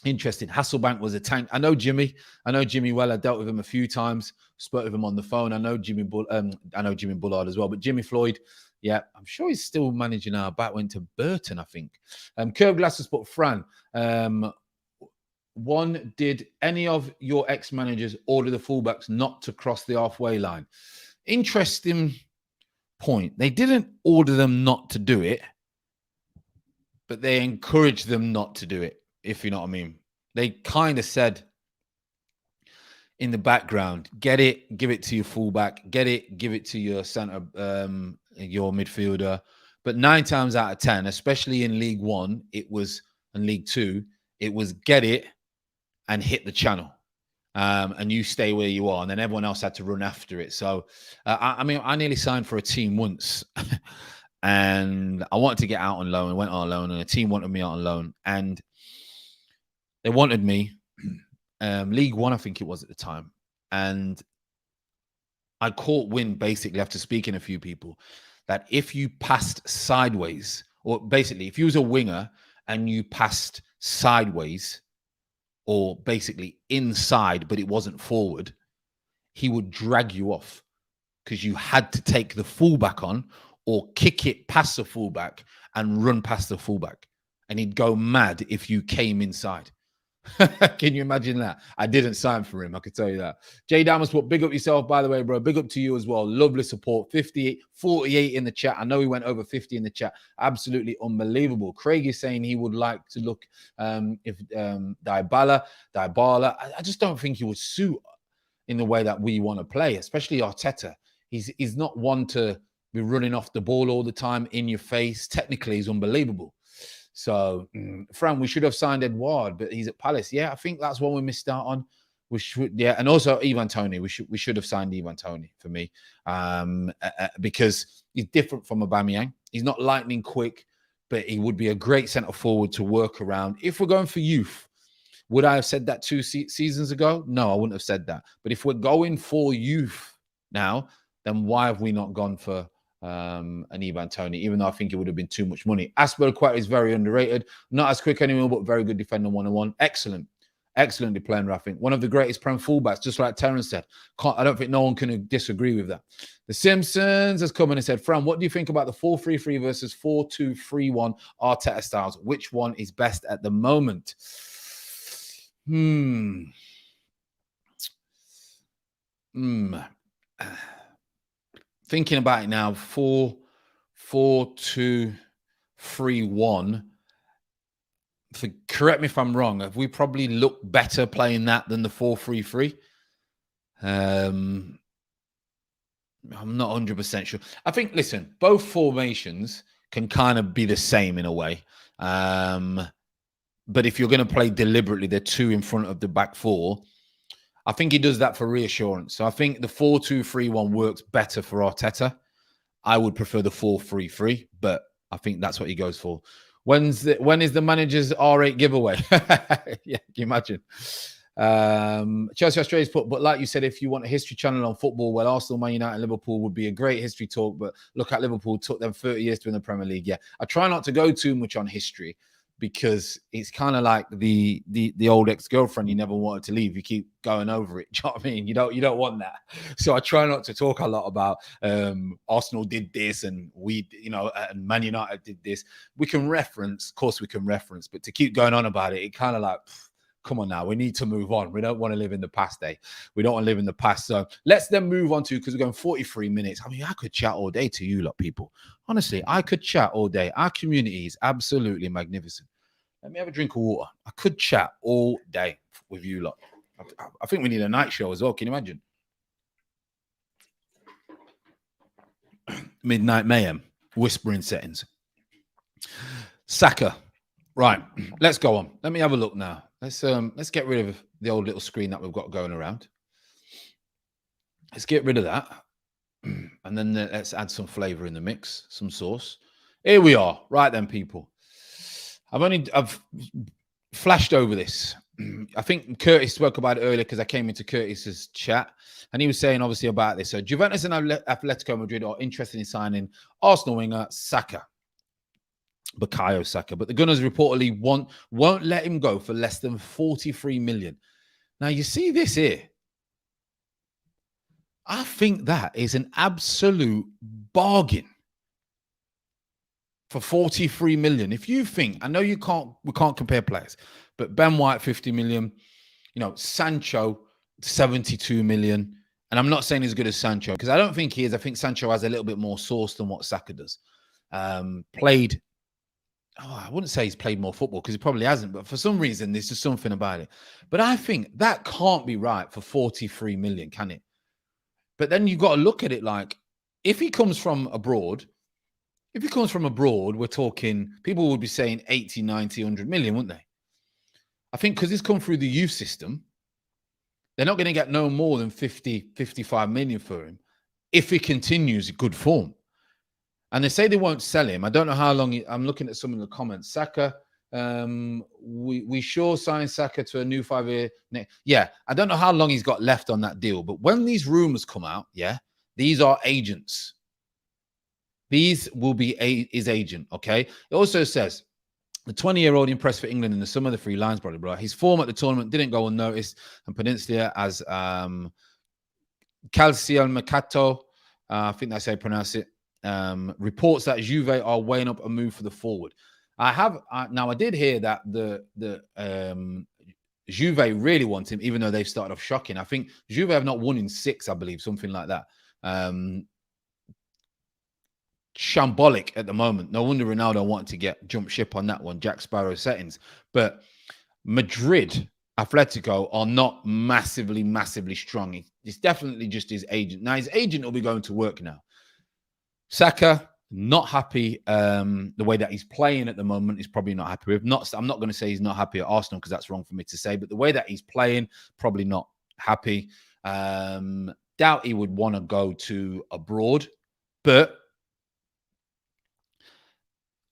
interesting. Hasselbank was a tank. I know Jimmy well. I dealt with him a few times, spoke with him on the phone. I know Jimmy Bullard as well, but Jimmy Floyd, yeah, I'm sure he's still managing our back. Went to Burton, I think. Curve Glasses put Fran. One, did any of your ex-managers order the fullbacks not to cross the halfway line? Interesting point. They didn't order them not to do it, but they encouraged them not to do it, if you know what I mean. They kind of said in the background, get it, give it to your fullback, get it, give it to your center, your midfielder. But 9 times out of 10, especially in League One, and League Two, it was get it and hit the channel. And you stay where you are, and then everyone else had to run after it. So, I nearly signed for a team once, and I wanted to get out on loan. I went on loan, and a team wanted me out on loan, and they wanted me, League One, I think it was at the time, and I caught wind basically after speaking to a few people that if you passed sideways, or basically if you was a winger and you passed sideways or basically inside, but it wasn't forward, he would drag you off because you had to take the fullback on or kick it past the fullback and run past the fullback. And he'd go mad if you came inside. Can you imagine that? I didn't sign for him, I could tell you that. Jay Damas, what big up yourself, by the way, bro. Big up to you as well. Lovely support. 48 in the chat. I know he went over 50 in the chat. Absolutely unbelievable. Craig is saying he would like to look if Dybala. I just don't think he would suit in the way that we want to play, especially Arteta. He's not one to be running off the ball all the time in your face. Technically, he's unbelievable. So, Fran, we should have signed Edouard, but he's at Palace. Yeah, I think that's one we missed out on. We should, yeah, and also Ivan Toney. We should have signed Ivan Toney for me, because he's different from Aubameyang. He's not lightning quick, but he would be a great centre forward to work around. If we're going for youth, would I have said that 2 seasons ago? No, I wouldn't have said that. But if we're going for youth now, then why have we not gone for an Ivan Toney, even though I think it would have been too much money? Aspilicueta is very underrated. Not as quick anymore, but very good defender one-on-one. Excellent defender, I think. One of the greatest Prem fullbacks, just like Terence said. I don't think no one can disagree with that. The Simpsons has come in and said, Fran, what do you think about the 4-3-3 versus 4-2-3-1 Arteta styles? Which one is best at the moment? Thinking about it now, 4-2-3-1. Correct me if I'm wrong. Have we probably looked better playing that than the 4-3-3? I'm not 100% sure. I think, listen, both formations can kind of be the same in a way. But if you're going to play deliberately, they're 2 in front of the back 4. I think he does that for reassurance. So I think the 4-2-3-1 works better for Arteta. I would prefer the 4-3-3, but I think that's what he goes for. When is the manager's R8 giveaway? Yeah, can you imagine? Chelsea Australia's put, but like you said, if you want a history channel on football, well, Arsenal, Man United, Liverpool would be a great history talk, but look at Liverpool, took them 30 years to win the Premier League. Yeah, I try not to go too much on history, because it's kind of like the old ex-girlfriend you never wanted to leave. You keep going over it. Do you know what I mean? You don't want that. So I try not to talk a lot about Arsenal did this and and Man United did this. We can reference, of course we can reference, but to keep going on about it, it kind of like, come on now, we need to move on. We don't want to live in the past, We don't want to live in the past. So let's then move on to, because we're going 43 minutes. I mean, I could chat all day to you lot, people. Honestly, I could chat all day. Our community is absolutely magnificent. Let me have a drink of water. I could chat all day with you lot. I think we need a night show as well. Can you imagine? Midnight mayhem, whispering settings. Saka. Right, let's go on. Let me have a look now. Let's get rid of the old little screen that we've got going around. Let's get rid of that. And then let's add some flavor in the mix, some sauce. Here we are. Right then, people. I've flashed over this. I think Curtis spoke about it earlier because I came into Curtis's chat and he was saying obviously about this. So Juventus and Atletico Madrid are interested in signing Arsenal winger Saka. Bukayo Saka, but the Gunners reportedly won't let him go for less than 43 million. Now you see this here. I think that is an absolute bargain for 43 million. If you think, I know we can't compare players, but Ben White 50 million, Sancho 72 million, and I'm not saying he's as good as Sancho because I don't think he is. I think Sancho has a little bit more sauce than what Saka does. I wouldn't say he's played more football because he probably hasn't, but for some reason, there's just something about it. But I think that can't be right for 43 million, can it? But then you've got to look at it like, if he comes from abroad, we're talking, people would be saying 80, 90, 100 million, wouldn't they? I think because he's come through the youth system, they're not going to get no more than 50, 55 million for him if he continues good form. And they say they won't sell him. I don't know how long. I'm looking at some of the comments. Saka, we sure signed Saka to a new 5-year. Yeah, I don't know how long he's got left on that deal. But when these rumors come out, yeah, these are agents. These will be his agent, okay? It also says, the 20-year-old impressed for England in the summer, the 3 lines, blah, blah, blah. His form at the tournament didn't go unnoticed, and Peninsula as CHELSEANEWS, I think that's how you pronounce it, reports that Juve are weighing up a move for the forward. I did hear that the Juve really want him, even though they've started off shocking. I think Juve have not won in 6, I believe, something like that. Shambolic at the moment. No wonder Ronaldo wanted to jump ship on that one, Jack Sparrow settings. But Madrid, Atletico are not massively strong. It's definitely just his agent. Now, his agent will be going to work now. Saka, not happy. The way that he's playing at the moment is probably not happy with. I'm not going to say he's not happy at Arsenal because that's wrong for me to say, but the way that he's playing, probably not happy. Doubt he would want to go to abroad, but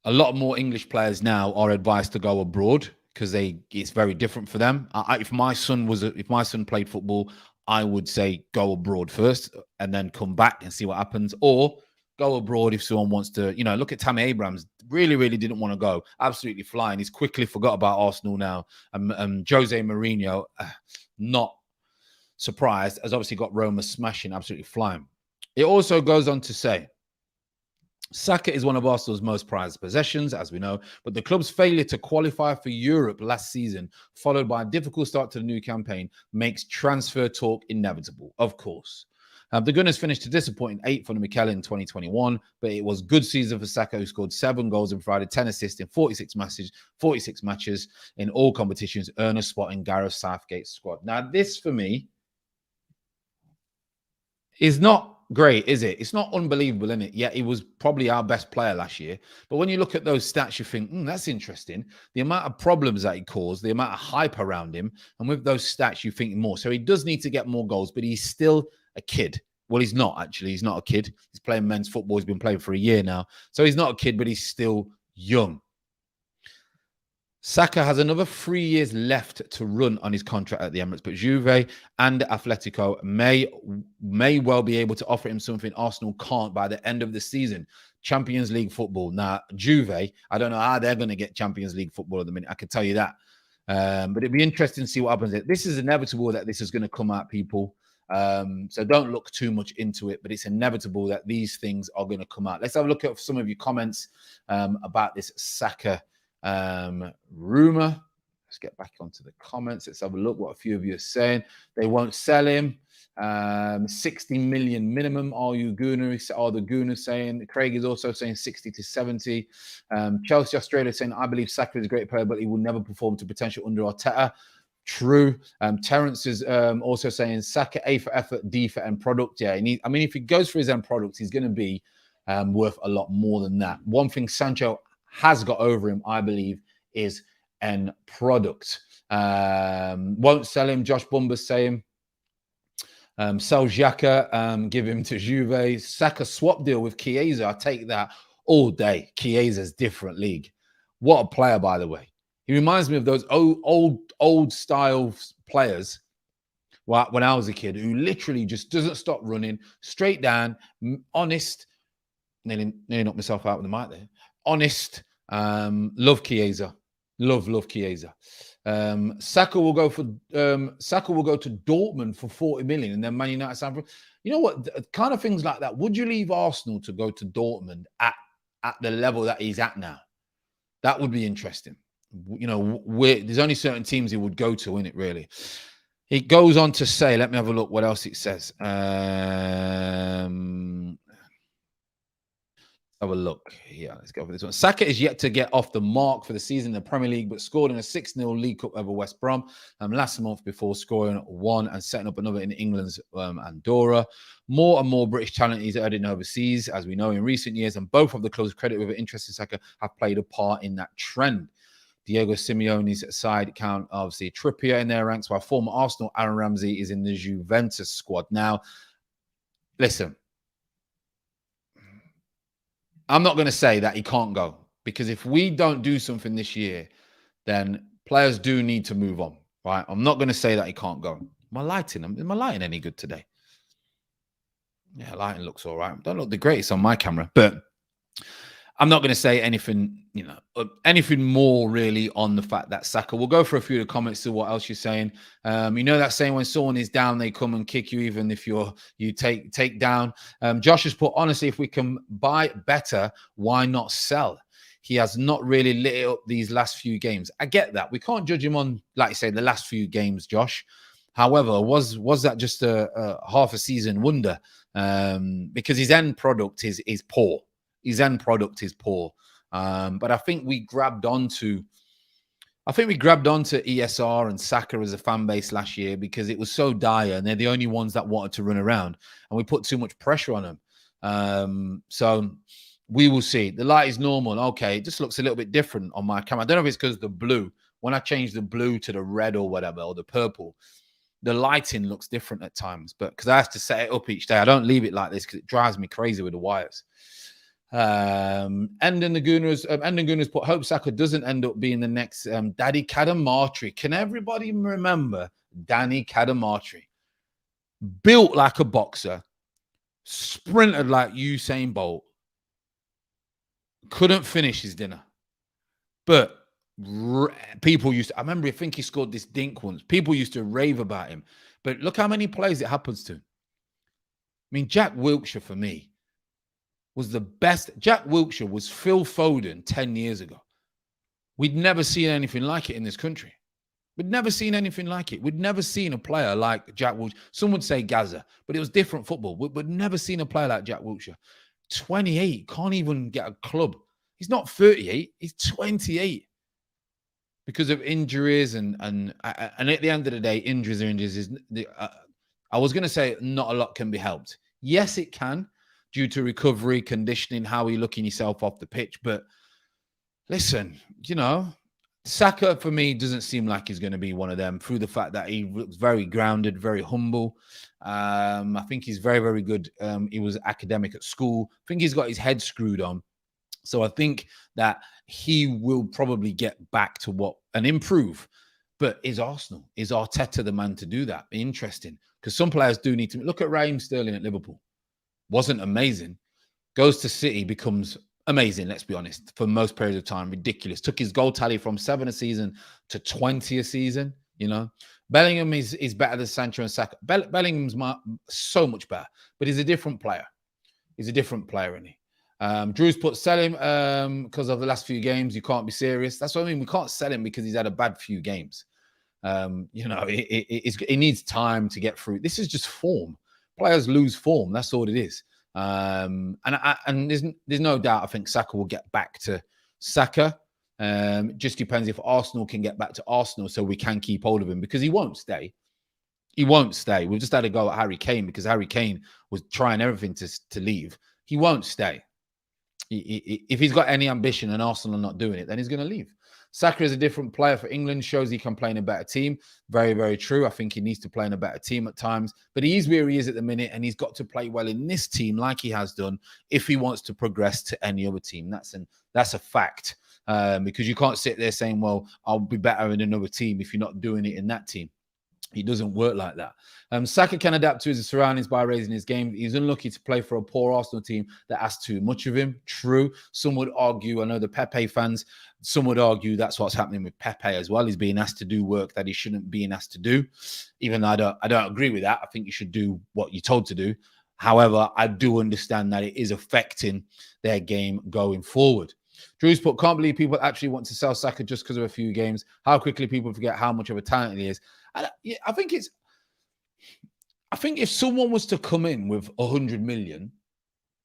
a lot more English players now are advised to go abroad because it's very different for them. If my son played football, I would say go abroad first and then come back and see what happens, or go abroad if someone wants to. Look at Tammy Abrams. Really didn't want to go. Absolutely flying. He's quickly forgot about Arsenal now. Jose Mourinho, not surprised, has obviously got Roma smashing, absolutely flying. It also goes on to say, Saka is one of Arsenal's most prized possessions, as we know, but the club's failure to qualify for Europe last season, followed by a difficult start to the new campaign, makes transfer talk inevitable, of course. The Gunners finished a disappointing 8th under Mikel in 2021, but it was a good season for Saka, who scored 7 goals and provided 10 assists in 46 matches in all competitions, earned a spot in Gareth Southgate's squad. Now, this, for me, is not great, is it? It's not unbelievable, isn't it? Yeah, he was probably our best player last year. But when you look at those stats, you think, that's interesting. The amount of problems that he caused, the amount of hype around him, and with those stats, you think more. So he does need to get more goals, but he's still a kid. Well, he's not, actually. He's not a kid. He's playing men's football. He's been playing for a year now. So he's not a kid, but he's still young. Saka has another 3 years left to run on his contract at the Emirates, but Juve and Atletico may well be able to offer him something Arsenal can't by the end of the season. Champions League football. Now, Juve, I don't know how they're going to get Champions League football at the minute. I can tell you that. But it'd be interesting to see what happens. This is inevitable that this is going to come out, people. So don't look too much into it, but it's inevitable that these things are going to come out. Let's have a look at some of your comments about this Saka rumor. Let's get back onto the comments. Let's have a look what a few of you are saying. They won't sell him. 60 million minimum. Are the Gooners saying? Craig is also saying 60 to 70. Chelsea Australia saying, I believe Saka is a great player, but he will never perform to potential under Arteta. True. Terence is also saying Saka A for effort, D for end product. Yeah, if he goes for his end product, he's going to be worth a lot more than that. One thing Sancho has got over him, I believe, is end product. Won't sell him. Josh Bumba's saying, sell Xhaka, give him to Juve. Saka swap deal with Chiesa. I take that all day. Chiesa's different league. What a player, by the way. He reminds me of those old style players when I was a kid, who literally just doesn't stop running, straight down, honest. Nearly knocked myself out with the mic there. Honest. Love Chiesa. Love Chiesa. Saka will go to Dortmund for 40 million, and then Man United sign for. You know what? Kind of things like that. Would you leave Arsenal to go to Dortmund at the level that he's at now? That would be interesting. There's only certain teams he would go to, isn't it, really? It goes on to say, let me have a look what else it says. Have a look. Yeah, let's go for this one. Saka is yet to get off the mark for the season in the Premier League, but scored in a 6-0 League Cup over West Brom last month before scoring one and setting up another in England's Andorra. More and more British talent is heading overseas, as we know, in recent years, and both of the clubs credited with interest in Saka have played a part in that trend. Diego Simeone's side count, obviously, Trippier in their ranks, while former Arsenal Aaron Ramsey is in the Juventus squad. Now, listen, I'm not going to say that he can't go, because if we don't do something this year, then players do need to move on, right? I'm not going to say that he can't go. Is my lighting any good today? Yeah, lighting looks all right. Don't look the greatest on my camera, but I'm not going to say anything, anything more really on the fact that Saka. We'll go for a few of the comments to what else you're saying. You know that saying, when someone is down, they come and kick you, even if you take down. Josh has put, honestly, if we can buy better, why not sell? He has not really lit it up these last few games. I get that. We can't judge him on, like you say, the last few games, Josh. However, was that just a half a season wonder? Because his end product is poor. His end product is poor. But I think we grabbed onto ESR and Saka as a fan base last year because it was so dire and they're the only ones that wanted to run around, and we put too much pressure on them. So we will see. The light is normal. Okay, it just looks a little bit different on my camera. I don't know if it's because the blue, when I change the blue to the red or whatever, or the purple, the lighting looks different at times. But because I have to set it up each day, I don't leave it like this because it drives me crazy with the wires. Endon the Gooners put, hope Saka doesn't end up being the next Daddy Cadamartri. Can everybody remember Danny Cadamartri? Built like a boxer, sprinted like Usain Bolt, couldn't finish his dinner. But people used to, I remember, I think he scored this dink once. People used to rave about him. But look how many plays it happens to. I mean, Jack Wilshere for me was the best. Jack Wilshere was Phil Foden 10 years ago. We'd never seen anything like it in this country. We'd never seen anything like it. We'd never seen a player like Jack Wilshere. Some would say Gaza, but it was different football. We'd never seen a player like Jack Wilshere. 28, can't even get a club. He's not 38, he's 28. Because of injuries and at the end of the day, injuries are injuries. I was going to say not a lot can be helped. Yes, it can, due to recovery, conditioning, how you're looking yourself off the pitch. But listen, Saka for me doesn't seem like he's going to be one of them, through the fact that he looks very grounded, very humble. I think he's very, very good. He was academic at school. I think he's got his head screwed on. So I think that he will probably get back to what and improve. But is Arteta the man to do that? Interesting. Because some players do need to. Look at Raheem Sterling at Liverpool. Wasn't amazing. Goes to City, becomes amazing, let's be honest, for most periods of time. Ridiculous. Took his goal tally from 7 a season to 20 a season, Bellingham is better than Sancho and Saka. Bellingham's so much better, but he's a different player. He's a different player, isn't he? Drew's put, sell him because of the last few games. You can't be serious. That's what I mean. We can't sell him because he's had a bad few games. It needs time to get through. This is just form. Players lose form. That's all it is. And there's no doubt. I think Saka will get back to Saka. Just depends if Arsenal can get back to Arsenal, so we can keep hold of him, because he won't stay. He won't stay. We've just had to go at Harry Kane because Harry Kane was trying everything to leave. He won't stay. If he's got any ambition and Arsenal are not doing it, then he's going to leave. Saka is a different player for England, shows he can play in a better team. Very, very true. I think he needs to play in a better team at times, but he is where he is at the minute, and he's got to play well in this team like he has done if he wants to progress to any other team. That's a fact, because you can't sit there saying, well, I'll be better in another team if you're not doing it in that team. It doesn't work like that. Saka can adapt to his surroundings by raising his game. He's unlucky to play for a poor Arsenal team that asks too much of him. True. Some would argue, I know the Pepe fans, some would argue that's what's happening with Pepe as well. He's being asked to do work that he shouldn't be asked to do. Even though I don't agree with that. I think you should do what you're told to do. However, I do understand that it is affecting their game going forward. Drew's put, can't believe people actually want to sell Saka just because of a few games. How quickly people forget how much of a talent he is. I think if someone was to come in with 100 million,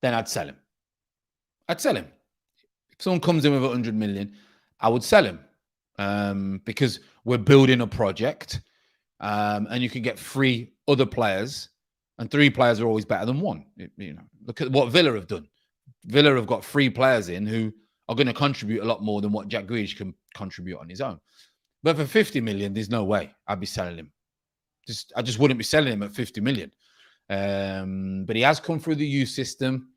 then I'd sell him. I'd sell him. If someone comes in with 100 million, I would sell him, because we're building a project, and you can get 3 other players, and 3 players are always better than 1. Look at what Villa have done. Villa have got 3 players in who are going to contribute a lot more than what Jack Grealish can contribute on his own. But for 50 million, there's no way I'd be selling him. I just wouldn't be selling him at 50 million. But he has come through the youth system.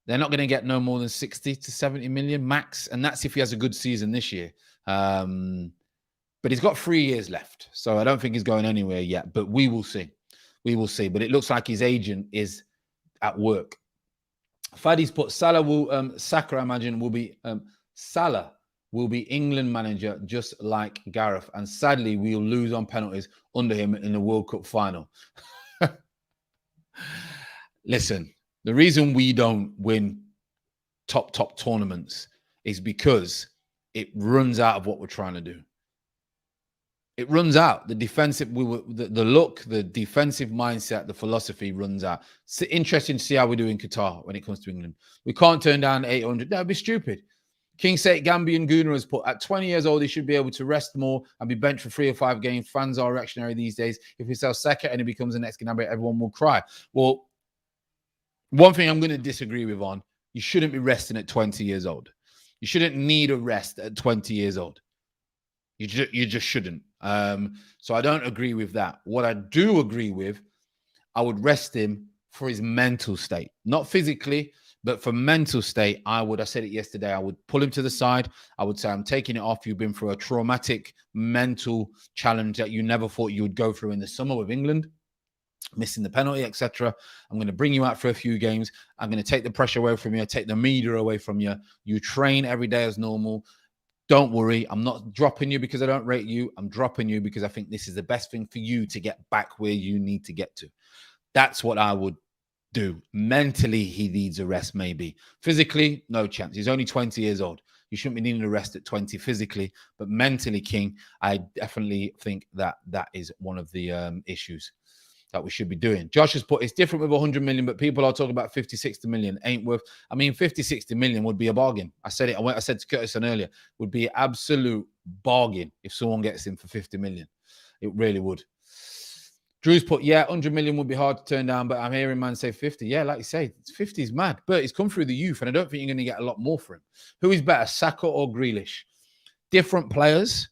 They're not going to get no more than 60 to 70 million max. And that's if he has a good season this year. But he's got 3 years left. So I don't think he's going anywhere yet. But we will see. We will see. But it looks like his agent is at work. Fadi's put Salah will Saka, I imagine, will be Salah will be England manager just like Gareth, and sadly we'll lose on penalties under him in the World Cup final. Listen, the reason we don't win top tournaments is because it runs out of what we're trying to do. It runs out. The defensive, the look, the defensive mindset, the philosophy runs out. It's interesting to see how we do in Qatar when it comes to England. We can't turn down 800. That would be stupid. King Sate Gambian Guna has put, at 20 years old, he should be able to rest more and be benched for 3 or 5 games. Fans are reactionary these days. If we sell Saka and he becomes the next Gnabry, everyone will cry. Well, one thing I'm going to disagree with on, you shouldn't be resting at 20 years old. You shouldn't need a rest at 20 years old. You just shouldn't. So I don't agree with that. What I do agree with, I would rest him for his mental state. Not physically, but for mental state, I said it yesterday, I would pull him to the side. I would say, I'm taking it off. You've been through a traumatic mental challenge that you never thought you would go through in the summer with England, missing the penalty, etc. I'm going to bring you out for a few games. I'm going to take the pressure away from you, take the media away from you. You train every day as normal. Don't worry, I'm not dropping you because I don't rate you. I'm dropping you because I think this is the best thing for you to get back where you need to get to. That's what I would do. Mentally, he needs a rest, maybe. Physically, no chance. He's only 20 years old. You shouldn't be needing a rest at 20 physically, but mentally, King, I definitely think that is one of the issues that we should be doing. Josh has put, it's different with 100 million, but people are talking about 50, 60 million. Ain't worth, I mean, 50, 60 million would be a bargain. I said it, I said to Curtis earlier, would be an absolute bargain if someone gets him for 50 million. It really would. Drew's put, yeah, 100 million would be hard to turn down, but I'm hearing man say 50. Yeah, like you say, 50 is mad, but he's come through the youth, and I don't think you're going to get a lot more for him. Who is better, Saka or Grealish? Different players,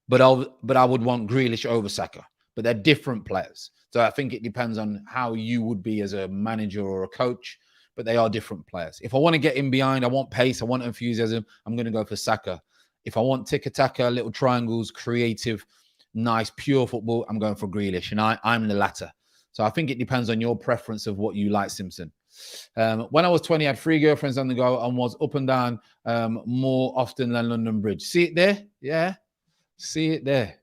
but I would want Grealish over Saka, but they're different players. So I think it depends on how you would be as a manager or a coach, but they are different players. If I want to get in behind, I want pace, I want enthusiasm, I'm going to go for Saka. If I want tiki-taka, little triangles, creative, nice, pure football, I'm going for Grealish, and I'm the latter. So I think it depends on your preference of what you like, Simpson. When I was 20, I had 3 girlfriends on the go and was up and down more often than London Bridge. See it there? Yeah, see it there.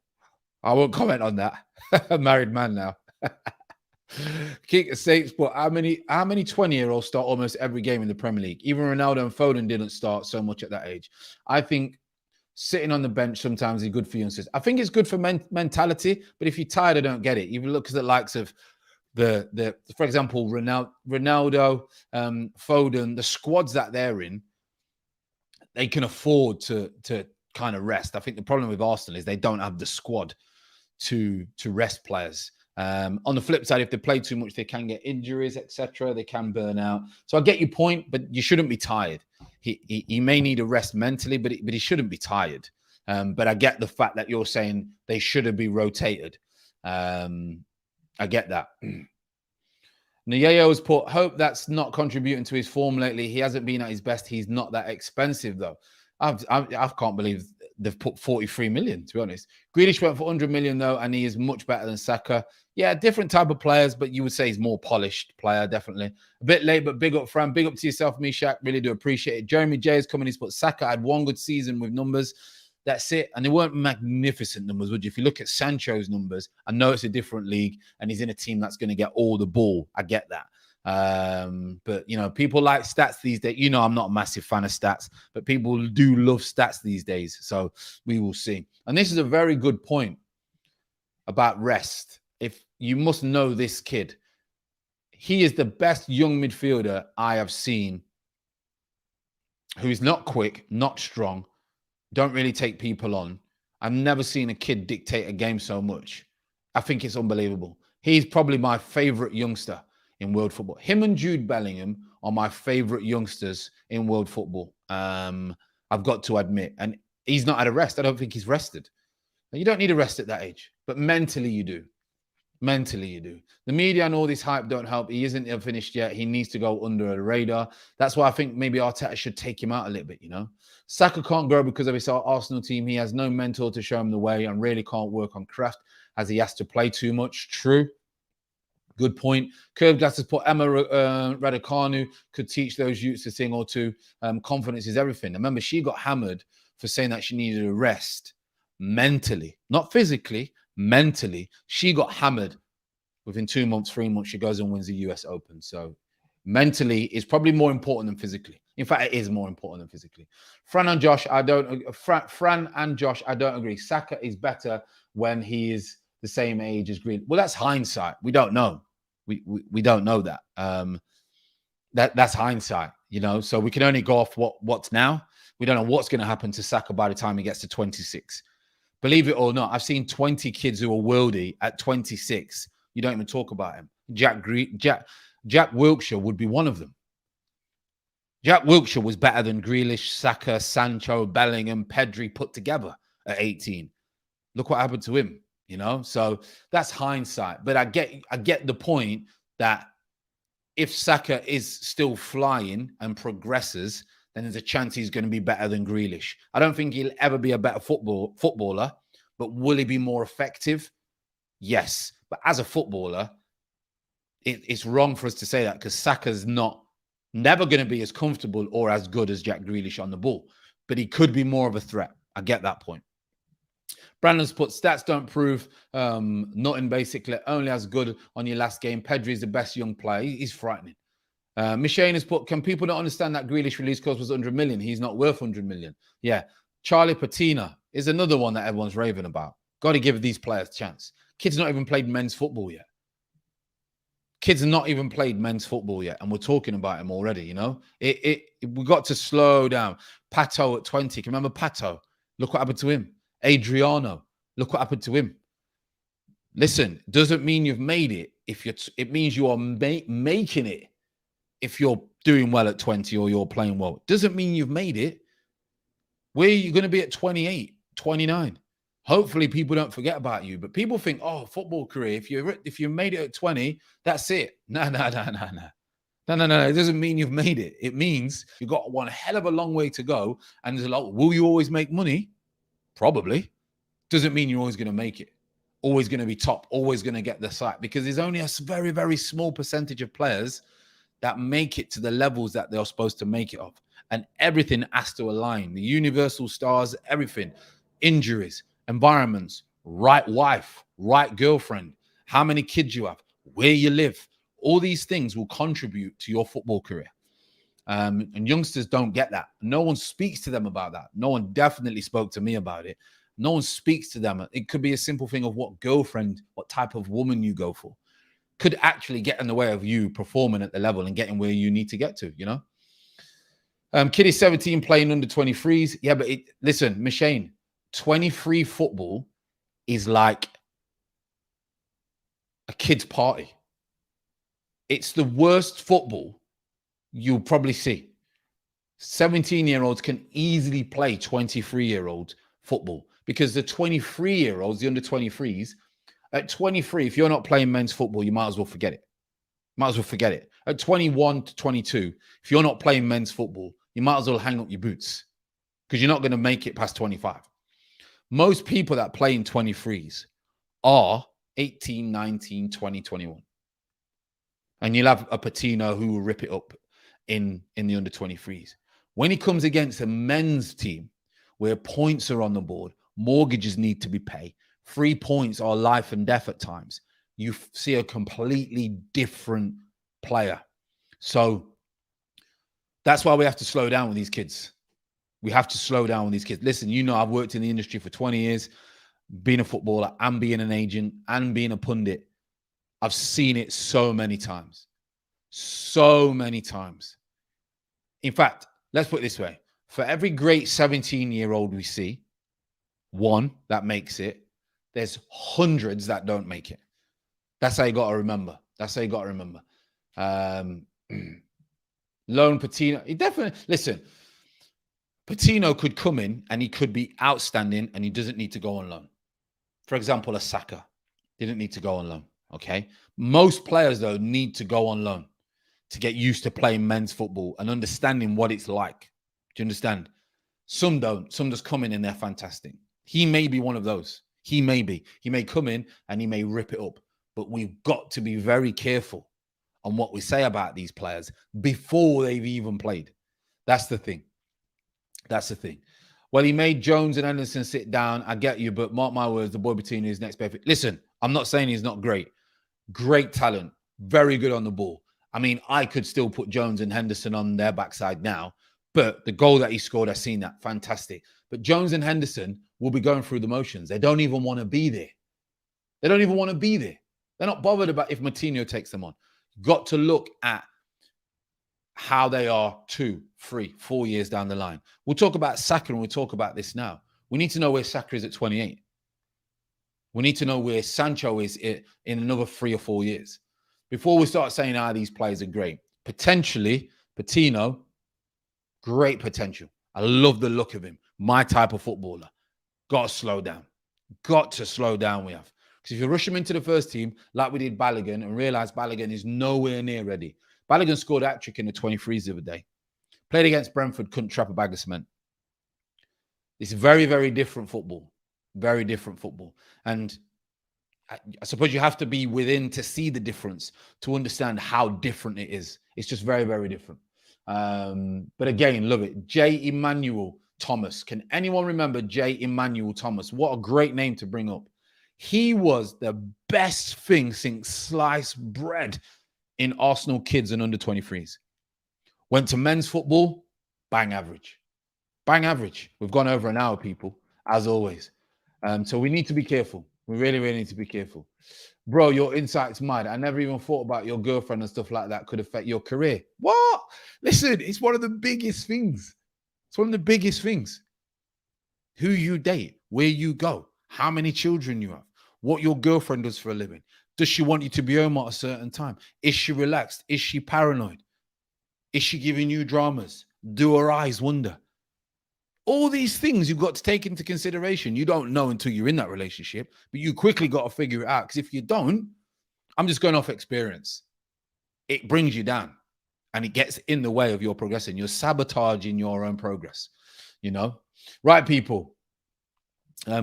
I won't comment on that. I'm a married man now. Kick Saints, but how many 20-year-olds start almost every game in the Premier League? Even Ronaldo and Foden didn't start so much at that age. I think sitting on the bench sometimes is good for youngsters. I think it's good for mentality, but if you're tired, I don't get it. Even look at the likes of the for example, Ronaldo, Foden, the squads that they're in, they can afford to kind of rest. I think the problem with Arsenal is they don't have the squad to rest players. On the flip side, if they play too much, they can get injuries, etc. They can burn out. So I get your point, but you shouldn't be tired. He may need a rest mentally, but he shouldn't be tired. But I get the fact that you're saying they shouldn't be rotated. I get that. Nayeo's put, hope that's not contributing to his form lately. He hasn't been at his best. He's not that expensive, though. I can't believe they've put 43 million, to be honest. Grealish went for 100 million, though, and he is much better than Saka. Yeah, different type of players, but you would say he's more polished player, definitely. A bit late, but big up, Fran. Big up to yourself, Mishak. Really do appreciate it. Jeremy J is coming. He's put Saka had one good season with numbers. That's it. And they weren't magnificent numbers, would you? If you look at Sancho's numbers, I know it's a different league, and he's in a team that's going to get all the ball. I get that. But, you know, people like stats these days. You know, I'm not a massive fan of stats, but people do love stats these days. So we will see. And this is a very good point about rest. If you must know this kid, he is the best young midfielder I have seen who is not quick, not strong, don't really take people on. I've never seen a kid dictate a game so much. I think it's unbelievable. He's probably my favorite youngster in world football. Him and Jude Bellingham are my favorite youngsters in world football. I've got to admit. And he's not at a rest. I don't think he's rested. You don't need a rest at that age. But mentally, you do. Mentally, you do. The media and all this hype don't help. He isn't finished yet. He needs to go under the radar. That's why I think maybe Arteta should take him out a little bit, you know. Saka can't grow because of his Arsenal team. He has no mentor to show him the way and really can't work on craft as he has to play too much. True. Good point. Curve Glass has put Emma Raducanu could teach those youths a thing or two. Confidence is everything. Remember, she got hammered for saying that she needed a rest mentally, not physically, mentally. She got hammered. Within 2 months, 3 months, she goes and wins the US Open. So mentally is probably more important than physically. In fact, it is more important than physically. Fran and Josh, I don't agree. Saka is better when he is the same age as Green. Well, that's hindsight. We don't know. We don't know that. That's hindsight, you know. So we can only go off what's now. We don't know what's going to happen to Saka by the time he gets to 26. Believe it or not, I've seen 20 kids who are worldy at 26. You don't even talk about him. Jack Wilshere would be one of them. Jack Wilshere was better than Grealish, Saka, Sancho, Bellingham, Pedri put together at 18. Look what happened to him, you know? So that's hindsight. But I get the point that if Saka is still flying and progresses, then there's a chance he's going to be better than Grealish. I don't think he'll ever be a better footballer, but will he be more effective? Yes. But as a footballer, it's wrong for us to say that because Saka's never going to be as comfortable or as good as Jack Grealish on the ball. But he could be more of a threat. I get that point. Brandon's put, stats don't prove nothing, basically. Only as good on your last game. Pedri is the best young player. He's frightening. Michelle has put, can people not understand that Grealish release cost was 100 million? He's not worth 100 million. Yeah. Charlie Patina is another one that everyone's raving about. Got to give these players a chance. Kids not even played men's football yet. Kids have not even played men's football yet, and we're talking about him already, you know? We got to slow down. Pato at 20. Can you remember Pato? Look what happened to him. Adriano. Look what happened to him. Listen, doesn't mean you've made it. It means you are making it if you're doing well at 20 or you're playing well. Doesn't mean you've made it. Where are you going to be at 28, 29? Hopefully people don't forget about you. But people think, oh, football career, if you made it at 20, that's it. No. It doesn't mean you've made it. It means you've got one hell of a long way to go. And there's a lot, will you always make money? Probably. Doesn't mean you're always going to make it. Always going to be top. Always going to get the site. Because there's only a very, very small percentage of players that make it to the levels that they're supposed to make it of. And everything has to align. The universal stars, everything. Injuries, environments, right wife, right girlfriend, how many kids you have, where you live. All these things will contribute to your football career. And youngsters don't get that. No one speaks to them about that. No one definitely spoke to me about it. No one speaks to them. It could be a simple thing of what girlfriend, what type of woman you go for. Could actually get in the way of you performing at the level and getting where you need to get to, you know? Kid is 17 playing under 23s. Yeah, but listen, Machine, 23 football is like a kid's party. It's the worst football you'll probably see. 17-year-olds can easily play 23-year-old football because the 23-year-olds, the under 23s, at 23, if you're not playing men's football, you might as well forget it. Might as well forget it. At 21 to 22, if you're not playing men's football, you might as well hang up your boots because you're not going to make it past 25. Most people that play in 23s are 18, 19, 20, 21. And you'll have a Patino who will rip it up in the under 23s. When he comes against a men's team where points are on the board, mortgages need to be paid, 3 points are life and death at times, you see a completely different player. So that's why we have to slow down with these kids. We have to slow down with these kids. Listen, you know, I've worked in the industry for 20 years, being a footballer and being an agent and being a pundit. I've seen it so many times. So many times. In fact, let's put it this way. For every great 17-year-old we see, one that makes it, there's hundreds that don't make it. That's how you got to remember. That's how you got to remember. Lone Patino. He definitely, listen, Patino could come in and he could be outstanding and he doesn't need to go on loan. For example, a Saka didn't need to go on loan. Okay. Most players, though, need to go on loan to get used to playing men's football and understanding what it's like. Do you understand? Some don't. Some just come in and they're fantastic. He may be one of those. He may be. He may come in and he may rip it up. but we've got to be very careful on what we say about these players before they've even played. That's the thing. That's the thing. Well, he made Jones and Henderson sit down. I get you, but mark my words, the boy between is next perfect. Listen, I'm not saying he's not great. Great talent. Very good on the ball. I mean, I could still put Jones and Henderson on their backside now, but the goal that he scored, I've seen that. Fantastic. But Jones and Henderson will be going through the motions. They don't even want to be there. They don't even want to be there. They're not bothered about if Moutinho takes them on. Got to look at how they are 2, 3, 4 years down the line. We'll talk about Saka and we'll talk about this now. We need to know where Saka is at 28. We need to know where Sancho is in another 3 or 4 years. Before we start saying, these players are great. Potentially, Patino, great potential. I love the look of him. My type of footballer. Got to slow down. Got to slow down, we have. Because if you rush him into the first team, like we did Balogun, and realize Balogun is nowhere near ready. Balogun scored a hat-trick in the 23s the other day. Played against Brentford, couldn't trap a bag of cement. It's very, very different football. Very different football. And I suppose you have to be within to see the difference, to understand how different it is. It's just very, very different. But again, love it. J. Emmanuel Thomas. Can anyone remember J. Emmanuel Thomas? What a great name to bring up. He was the best thing since sliced bread in Arsenal kids and under 23s. Went to men's football, bang average. Bang average. We've gone over an hour, people, as always. So we need to be careful. We really, really need to be careful. Bro, your insight's mad. I never even thought about your girlfriend and stuff like that could affect your career. What? Listen, it's one of the biggest things. It's one of the biggest things. Who you date, where you go, how many children you have, what your girlfriend does for a living. Does she want you to be home at a certain time? Is she relaxed? Is she paranoid? Is she giving you dramas? Do her eyes wonder? All these things you've got to take into consideration. You don't know until you're in that relationship, but you quickly got to figure it out. Because if you don't, I'm just going off experience. It brings you down and it gets in the way of your progressing. You're sabotaging your own progress, you know? Right, people.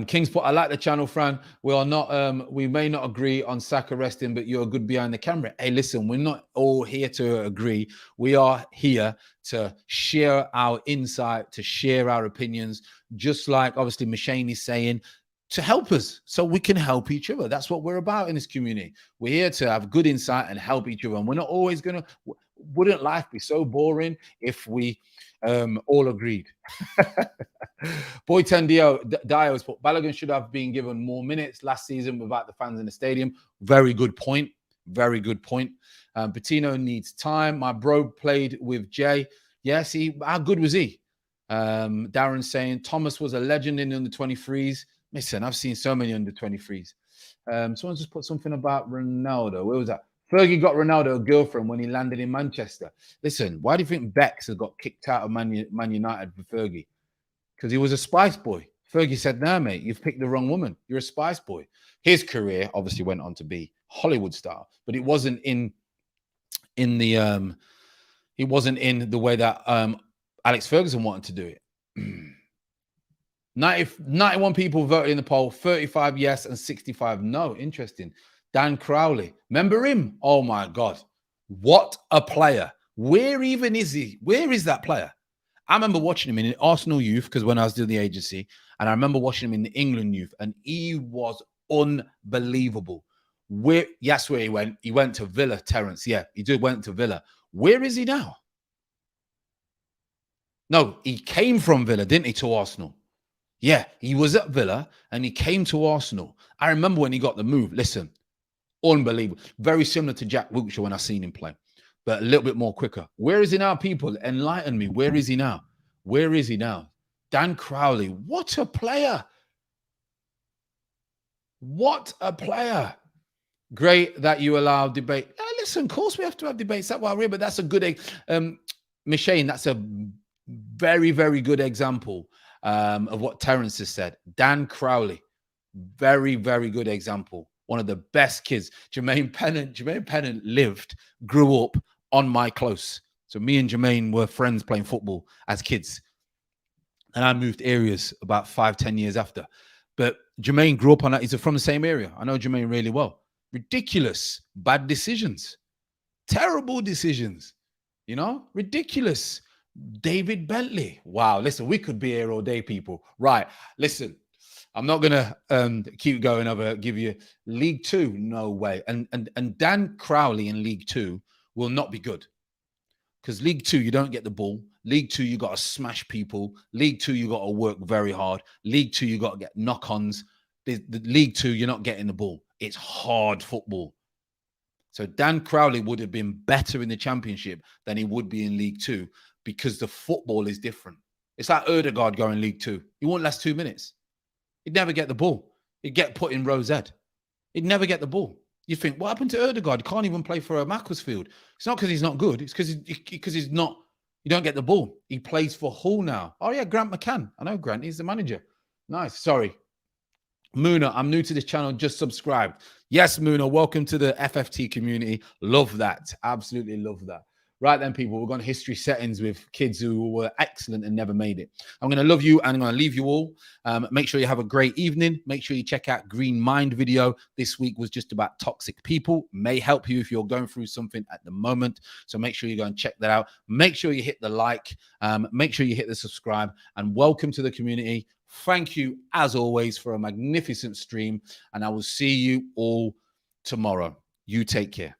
Kingsport, I like the channel, Fran. We may not agree on Saka resting, but you're good behind the camera. Hey, listen, we're not all here to agree. We are here to share our insight, to share our opinions, just like obviously Mashane is saying, to help us so we can help each other. That's what we're about in this community. We're here to have good insight and help each other. And we're not always going to, wouldn't life be so boring if we all agreed? Boy Tendio Dios put Balogun should have been given more minutes last season without the fans in the stadium. Very good point. Very good point. Patino needs time. My bro played with Jay. Yes, how good was he? Darren saying Thomas was a legend in the under 23s. Listen, I've seen so many under 23s. Someone just put something about Ronaldo. Where was that? Fergie got Ronaldo a girlfriend when he landed in Manchester. Listen, why do you think Bex has got kicked out of Man United for Fergie? Because he was a Spice Boy. Fergie said, "No, mate, you've picked the wrong woman. You're a Spice Boy." His career obviously went on to be Hollywood star, but it wasn't in the way that Alex Ferguson wanted to do it. 91 people voted in the poll, 35 yes and 65 no. Interesting. Dan Crowley. Remember him? Oh, my God. What a player. Where even is he? Where is that player? I remember watching him in the Arsenal youth because when I was doing the agency, and I remember watching him in the England youth, and he was unbelievable. That's where he went. He went to Villa, Terence. Yeah, went to Villa. Where is he now? No, he came from Villa, didn't he, to Arsenal? Yeah, he was at Villa and he came to Arsenal. I remember when he got the move. Listen, unbelievable. Very similar to Jack Wilshere when I seen him play, but a little bit more quicker. Where is he now, people? Enlighten me. Where is he now? Where is he now? Dan Crowley. What a player. What a player. Great that you allow debate. Listen, of course we have to have debates. That's why we're here, but that's a good, Mashane, that's a very, very good example of what Terence has said. Dan Crowley, very, very good example. One of the best kids. Jermaine Pennant grew up on my close. So me and Jermaine were friends playing football as kids. And I moved areas about 5-10 years after. But Jermaine grew up on that. He's from the same area. I know Jermaine really well. Ridiculous. Bad decisions. Terrible decisions. You know, ridiculous. David Bentley. Wow. Listen, we could be here all day, people. Right. Listen, I'm not gonna keep going over. Give you League Two. No way. And Dan Crowley in League Two will not be good, because League Two you don't get the ball. League Two you got to smash people. League Two you got to work very hard. League Two you got to get knock-ons. The League Two you're not getting the ball. It's hard football. So Dan Crowley would have been better in the Championship than he would be in League Two, because the football is different. It's like Ødegaard going League Two. He won't last 2 minutes. He'd never get the ball. He'd get put in Rose Ed. He'd never get the ball. You think, what happened to Ødegaard? He can't even play for Macclesfield. It's not because he's not good. It's because he's not. You don't get the ball. He plays for Hull now. Oh, yeah, Grant McCann. I know Grant. He's the manager. Nice. Sorry. Muna, I'm new to this channel. Just subscribed. Yes, Muna, welcome to the FFT community. Love that. Absolutely love that. Right then, people, we're going to history settings with kids who were excellent and never made it. I'm going to love you and I'm going to leave you all. Make sure you have a great evening. Make sure you check out Green Mind video. This week was just about toxic people. May help you if you're going through something at the moment. So make sure you go and check that out. Make sure you hit the like. Make sure you hit the subscribe. And welcome to the community. Thank you, as always, for a magnificent stream. And I will see you all tomorrow. You take care.